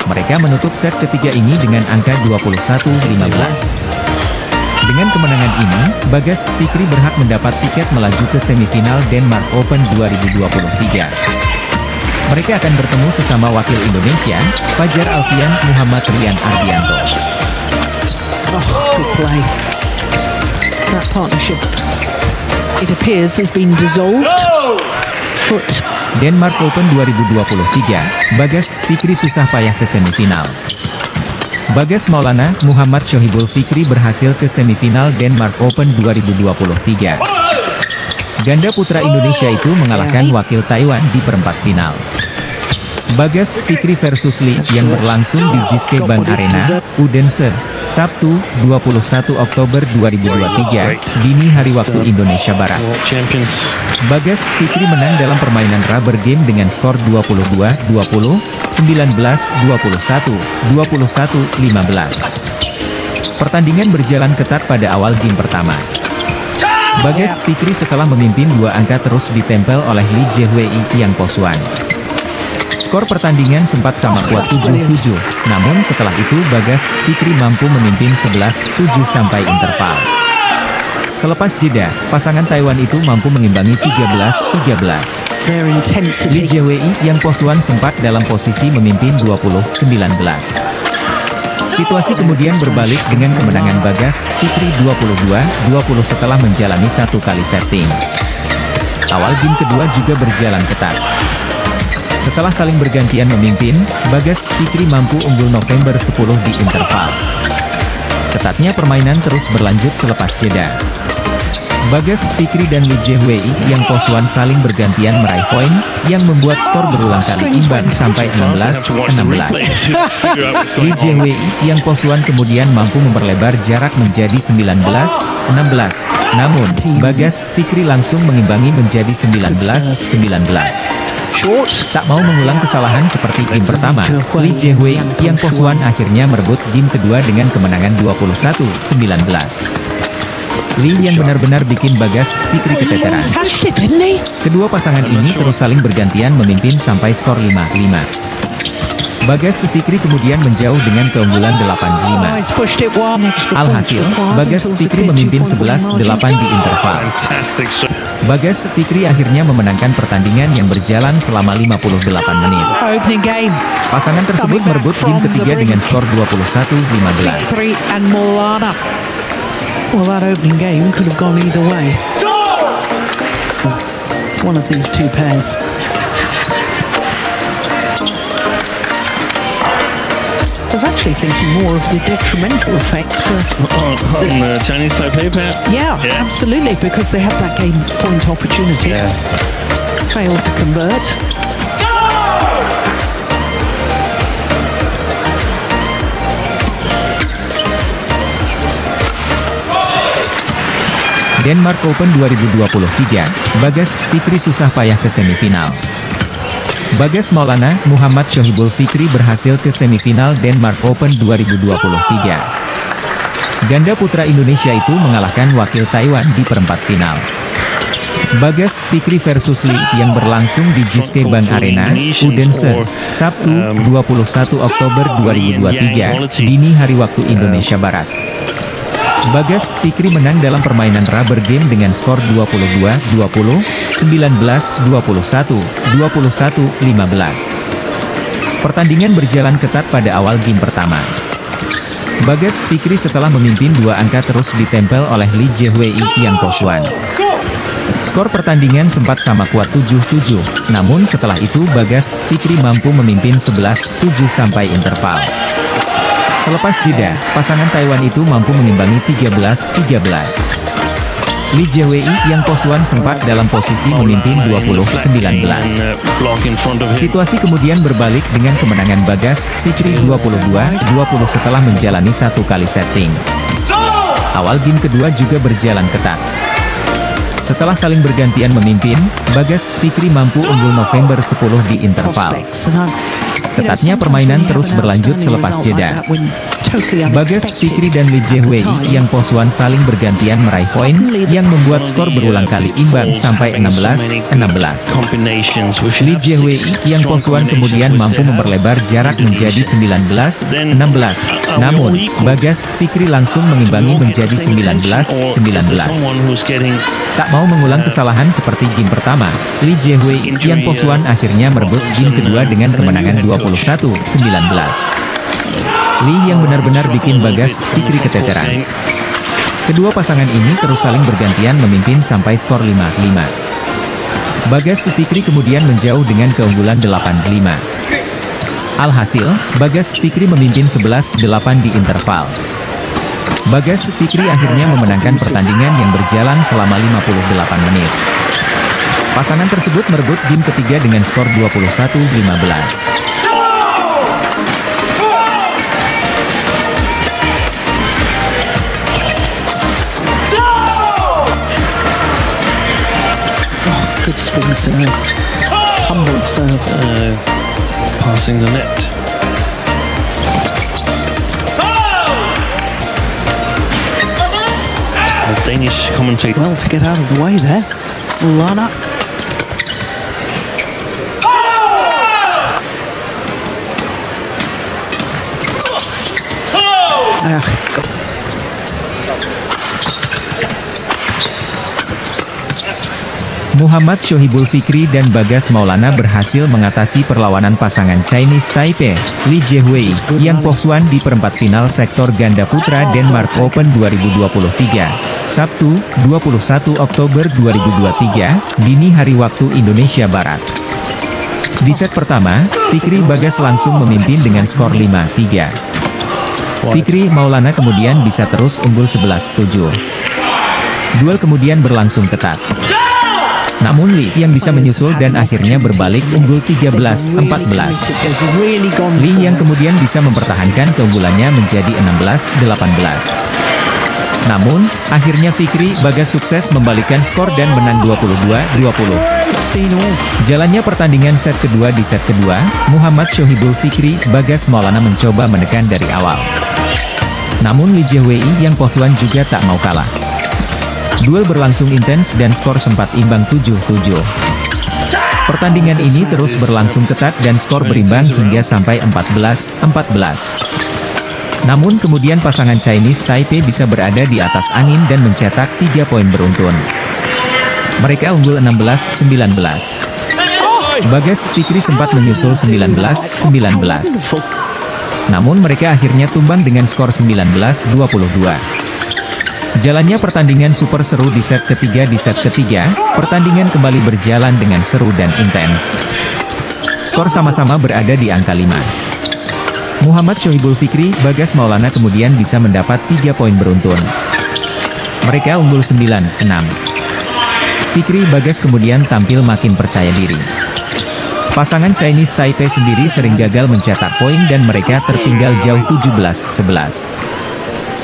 Mereka menutup set ketiga ini dengan angka 21-15. Dengan kemenangan ini, Bagas Fikri berhak mendapat tiket melaju ke semifinal Denmark Open 2023. Mereka akan bertemu sesama wakil Indonesia, Fajar Alfian Muhammad Rian Ardianto.
Good play. That partnership, it appears, has been dissolved. Foot.
Denmark Open 2023, Bagas Fikri susah payah ke semifinal. Bagas Maulana Muhammad Shohibul Fikri berhasil ke semifinal Denmark Open 2023. Ganda putra Indonesia itu mengalahkan wakil Taiwan di perempat final. Bagas Fikri versus Li yang berlangsung di Jyske Bank Arena, Odense, Sabtu, 21 Oktober 2023, dini hari waktu Indonesia Barat. Bagas Fikri menang dalam permainan rubber game dengan skor 22-20, 19-21, 21-15. Pertandingan berjalan ketat pada awal game pertama. Bagas Fikri setelah memimpin 2 angka terus ditempel oleh Li Jiehui Yang Posuan. Skor pertandingan sempat sama kuat 7-7, namun setelah itu Bagas Fikri mampu memimpin 11-7 sampai interval. Selepas jeda, pasangan Taiwan itu mampu mengimbangi 13-13. Li Jiehui Yang Posuan sempat dalam posisi memimpin 20-19. Situasi kemudian berbalik dengan kemenangan Bagas Fikri 22-20 setelah menjalani 1 kali setting. Awal game kedua juga berjalan ketat. Setelah saling bergantian memimpin, Bagas Fikri mampu unggul November 10 di interval. Ketatnya permainan terus berlanjut selepas jeda. Bagas Fikri dan Li Jiehui Yang Posuan saling bergantian meraih poin, yang membuat skor berulang kali imbang sampai 16-16. Li Jiehui Yang Posuan kemudian mampu memperlebar jarak menjadi 19-16. Namun, Bagas Fikri langsung mengimbangi menjadi 19-19. Tak mau mengulang kesalahan seperti game pertama, Li Jiehui Yang Posuan akhirnya merebut game kedua dengan kemenangan 21-19. Li yang benar-benar bikin Bagas Fikri keteteran. Kedua pasangan ini terus saling bergantian memimpin sampai skor 5-5. Bagas Fikri kemudian menjauh dengan keunggulan 8-5.
He's pushed it one extra
Alhasil,
point required
Bagas
until
Fikri
severe
memimpin
2-point
11-8
margin.
di interval.
Fantastic serve.
Bagas Fikri akhirnya memenangkan pertandingan yang berjalan selama 58 menit.
Opening game.
Pasangan tersebut merebut game ketiga dengan skor 21-15.
Fikri and Maulana. Well, that opening game could have gone either way. One of these two pairs. I was actually thinking more of the detrimental effect for
On Chinese Taipei pair.
yeah, absolutely, because they had that game point opportunity. Failed to convert.
Denmark Open 2023, Bagas Fikri susah payah ke semifinal. Bagas Maulana, Muhammad Shohibul Fikri berhasil ke semifinal Denmark Open 2023. Ganda putra Indonesia itu mengalahkan wakil Taiwan di perempat final. Bagas Fikri versus Lee yang berlangsung di Jyske Bank Arena, Odense, Sabtu, 21 Oktober 2023, dini hari waktu Indonesia Barat. Bagas Fikri menang dalam permainan rubber game dengan skor 22-20, 19-21, 21-15. Pertandingan berjalan ketat pada awal game pertama. Bagas Fikri setelah memimpin dua angka terus ditempel oleh Lee Jae-wei yang Kosuan. Skor pertandingan sempat sama kuat 7-7, namun setelah itu Bagas Fikri mampu memimpin 11-7 sampai interval. Selepas jeda, pasangan Taiwan itu mampu mengimbangi 13-13. Lee Jae-wei yang Kosuan sempat dalam posisi memimpin 20-19. Situasi kemudian berbalik dengan kemenangan Bagas Fikri 22-20 setelah menjalani satu kali setting. Awal game kedua juga berjalan ketat. Setelah saling bergantian memimpin, Bagas Fikri mampu unggul November 10 di interval. Ketatnya permainan terus berlanjut selepas jeda. Bagas Fikri dan Lee Jae-wei yang Kosuan saling bergantian meraih poin, yang membuat skor berulang kali imbang sampai 16-16. Lee Jae-wei yang Kosuan kemudian mampu memperlebar jarak menjadi 19-16. Namun, Bagas Fikri langsung mengimbangi menjadi 19-19. Tak mau mengulang kesalahan seperti game pertama, Lee Jae-wei yang Kosuan akhirnya merebut game kedua dengan kemenangan 21-19. Lee yang benar-benar bikin Bagas Fikri keteteran. Kedua pasangan ini terus saling bergantian memimpin sampai skor 5-5. Bagas Fikri kemudian menjauh dengan keunggulan 8-5. Alhasil, Bagas Fikri memimpin 11-8 di interval. Bagas Fikri akhirnya memenangkan pertandingan yang berjalan selama 58 menit. Pasangan tersebut merebut game ketiga dengan skor 21-15.
Good spin serve. Tumble serve.
Passing the net. The Danish commentator.
Well, to get out of the way there. Lana. God.
Muhammad Shohibul Fikri dan Bagas Maulana berhasil mengatasi perlawanan pasangan Chinese Taipei, Lee Jae-wei, yang Kosuan di perempat final sektor ganda putra Denmark Open 2023, Sabtu, 21 Oktober 2023, dini hari waktu Indonesia Barat. Di set pertama, Fikri Bagas langsung memimpin dengan skor 5-3. Fikri Maulana kemudian bisa terus unggul 11-7. Duel kemudian berlangsung ketat. Namun Lee yang bisa menyusul dan akhirnya berbalik unggul 13-14. Lee yang kemudian bisa mempertahankan keunggulannya menjadi 16-18. Namun, akhirnya Fikri Bagas sukses membalikkan skor dan menang 22-20. Jalannya pertandingan set kedua. Di set kedua, Muhammad Shohibul Fikri Bagas Maulana mencoba menekan dari awal. Namun Lee Jae-wei yang Kosuan juga tak mau kalah. Duel berlangsung intens dan skor sempat imbang 7-7. Pertandingan ini terus berlangsung ketat dan skor berimbang hingga sampai 14-14. Namun kemudian pasangan Chinese Taipei bisa berada di atas angin dan mencetak 3 poin beruntun. Mereka unggul 16-19. Bagas Fikri sempat menyusul 19-19. Namun mereka akhirnya tumbang dengan skor 19-22. Jalannya pertandingan super seru di set ketiga. Di set ketiga, pertandingan kembali berjalan dengan seru dan intens. Skor sama-sama berada di angka 5. Muhammad Shohibul Fikri, Bagas Maulana kemudian bisa mendapat 3 poin beruntun. Mereka unggul 9-6. Fikri Bagas kemudian tampil makin percaya diri. Pasangan Chinese Taipei sendiri sering gagal mencetak poin dan mereka tertinggal jauh 17-11.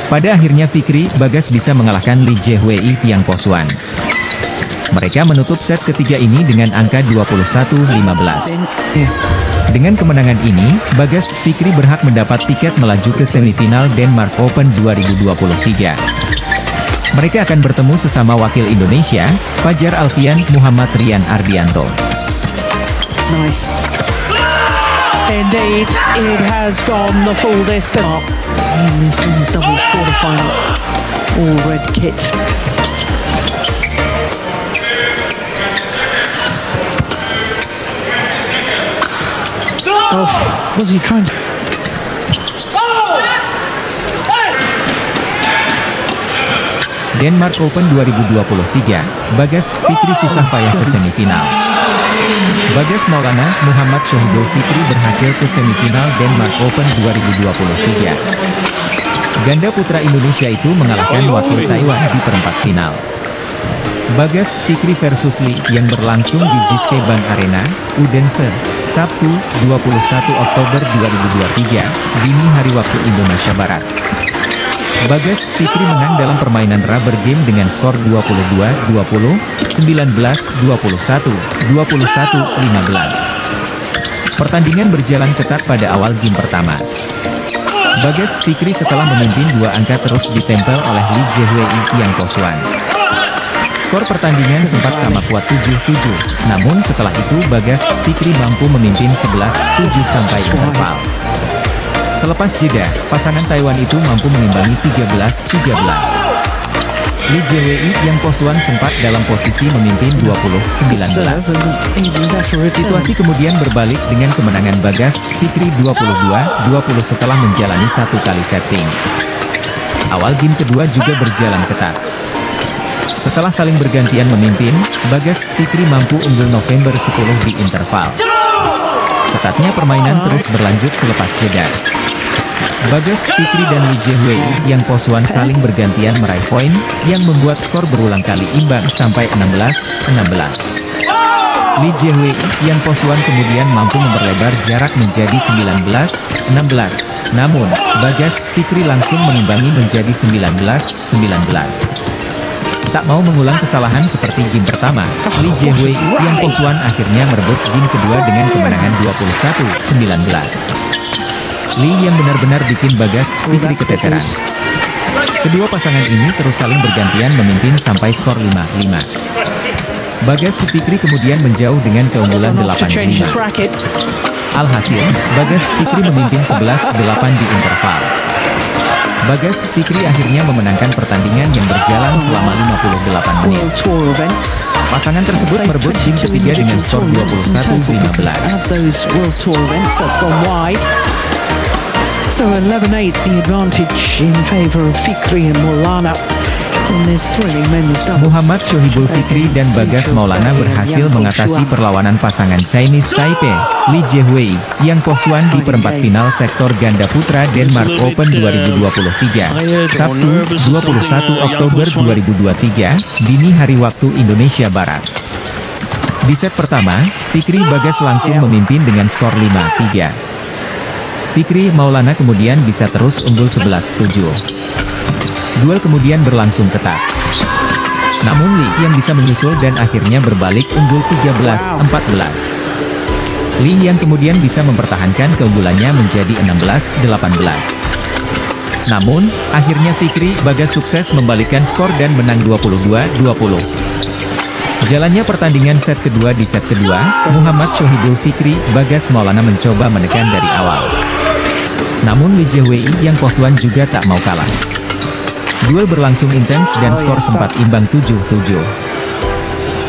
Pada akhirnya Fikri Bagas bisa mengalahkan Li Jiehui Yang Posuan. Mereka menutup set ketiga ini dengan angka 21-15. Dengan kemenangan ini, Bagas Fikri berhak mendapat tiket melaju ke semifinal Denmark Open 2023. Mereka akan bertemu sesama wakil Indonesia, Fajar Alfian, Muhammad Rian Ardianto.
Nice. Indeed, it has gone the full distance. In this men's doubles quarterfinal, all red kit. Oh, was he trying to...
Denmark Open 2023, Bagas Fikri susah payah ke semifinal. Bagas Maulana, Muhammad Shohibul Fikri berhasil ke semifinal Denmark Open 2023. Ganda putra Indonesia itu mengalahkan wakil Taiwan di perempat final. Bagas Fikri versus Li yang berlangsung di Jyske Bank Arena, Odense, Sabtu, 21 Oktober 2023, dini hari waktu Indonesia Barat. Bagas Fikri menang dalam permainan rubber game dengan skor 22-20, 19-21, 21-15. Pertandingan berjalan ketat pada awal game pertama. Bagas Fikri setelah memimpin 2 angka terus ditempel oleh Li Jiehui Yang Posuan. Skor pertandingan sempat sama kuat 7-7, namun setelah itu Bagas Fikri mampu memimpin 11-7 sampai interval. Selepas jeda, pasangan Taiwan itu mampu mengimbangi 13-13. Li Jiehui Yang Posuan sempat dalam posisi memimpin 20-19. Situasi kemudian berbalik dengan kemenangan Bagas Fikri 22-20 setelah menjalani 1 kali setting. Awal game kedua juga berjalan ketat. Setelah saling bergantian memimpin, Bagas Fikri mampu unggul November 10 di interval. Ketatnya permainan terus berlanjut selepas jeda. Bagas Fikri dan Li Jiehui Yang Posuan saling bergantian meraih poin, yang membuat skor berulang kali imbang sampai 16-16. Li Jiehui Yang Posuan kemudian mampu memperlebar jarak menjadi 19-16, namun Bagas Fikri langsung mengimbangi menjadi 19-19. Tak mau mengulang kesalahan seperti game pertama, Li Jiehui Yang Posuan akhirnya merebut game kedua dengan kemenangan 21-19. Li yang benar-benar bikin Bagas Fikri keteteran. Kedua pasangan ini terus saling bergantian memimpin sampai skor 5-5. Bagas Fikri kemudian menjauh dengan keunggulan 8-5. Alhasil, Bagas Fikri memimpin 11-8 di interval. Bagas Fikri akhirnya memenangkan pertandingan yang berjalan selama 58 menit. Pasangan tersebut merebut game ketiga dengan skor 21-15.
So 11-8 the advantage in favor of Fikri and Maulana in this thrilling men's doubles.
Muhammad Shohibul Fikri dan Bagas Maulana berhasil mengatasi perlawanan pasangan Chinese Taipei, Li Jiehui Yang Posuan di perempat final sektor ganda putra Denmark Open 2023, Sabtu, 21 Oktober 2023, dini hari waktu Indonesia Barat. Di set pertama, Fikri Bagas langsung memimpin dengan skor 5-3. Fikri Maulana kemudian bisa terus unggul 11-7. Duel kemudian berlangsung ketat. Namun Li yang bisa menyusul dan akhirnya berbalik unggul 13-14. Li yang kemudian bisa mempertahankan keunggulannya menjadi 16-18. Namun, akhirnya Fikri Bagas sukses membalikkan skor dan menang 22-20. Jalannya pertandingan set kedua. Di set kedua, Muhammad Shohibul Fikri Bagas Maulana mencoba menekan dari awal. Namun Lee Jae-wei Yang Posuan juga tak mau kalah. Duel berlangsung intens dan skor sempat imbang 7-7.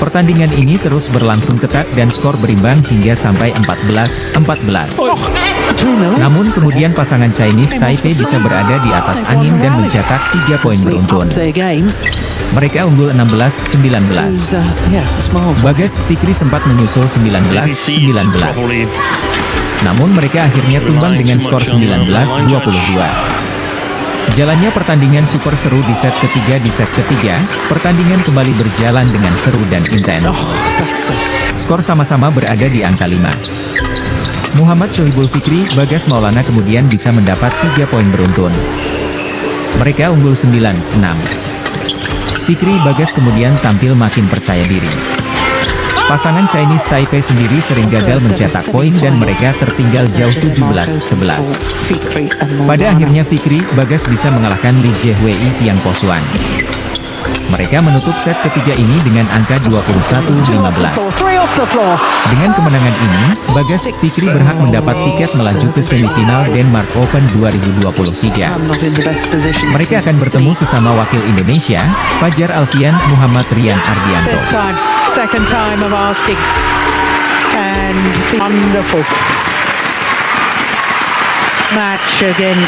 Pertandingan ini terus berlangsung ketat dan skor berimbang hingga sampai 14-14. Namun kemudian pasangan Chinese Taipei bisa berada di atas angin dan mencetak 3 poin beruntun. Mereka unggul 16-19. Bagas Fikri sempat menyusul 19-19. Namun mereka akhirnya tumbang dengan skor 19-22. Jalannya pertandingan super seru di set ketiga. Di set ketiga, pertandingan kembali berjalan dengan seru dan intens. Skor sama-sama berada di angka 5. Muhammad Shohibul Fikri Bagas Maulana kemudian bisa mendapat 3 poin beruntun. Mereka unggul 9-6. Fikri Bagas kemudian tampil makin percaya diri. Pasangan Chinese Taipei sendiri sering gagal mencetak poin dan mereka tertinggal jauh 17-11. Pada akhirnya Fikri Bagas bisa mengalahkan Lee Jae-wei Yang Posuan. Mereka menutup set ketiga ini dengan angka 21-15. Dengan kemenangan ini, Bagas Fikri berhak mendapat tiket melaju ke semifinal Denmark Open 2023. Mereka akan bertemu sesama wakil Indonesia, Fajar Alfian Muhammad Rian Ardianto.
This time, second time of asking, and wonderful match against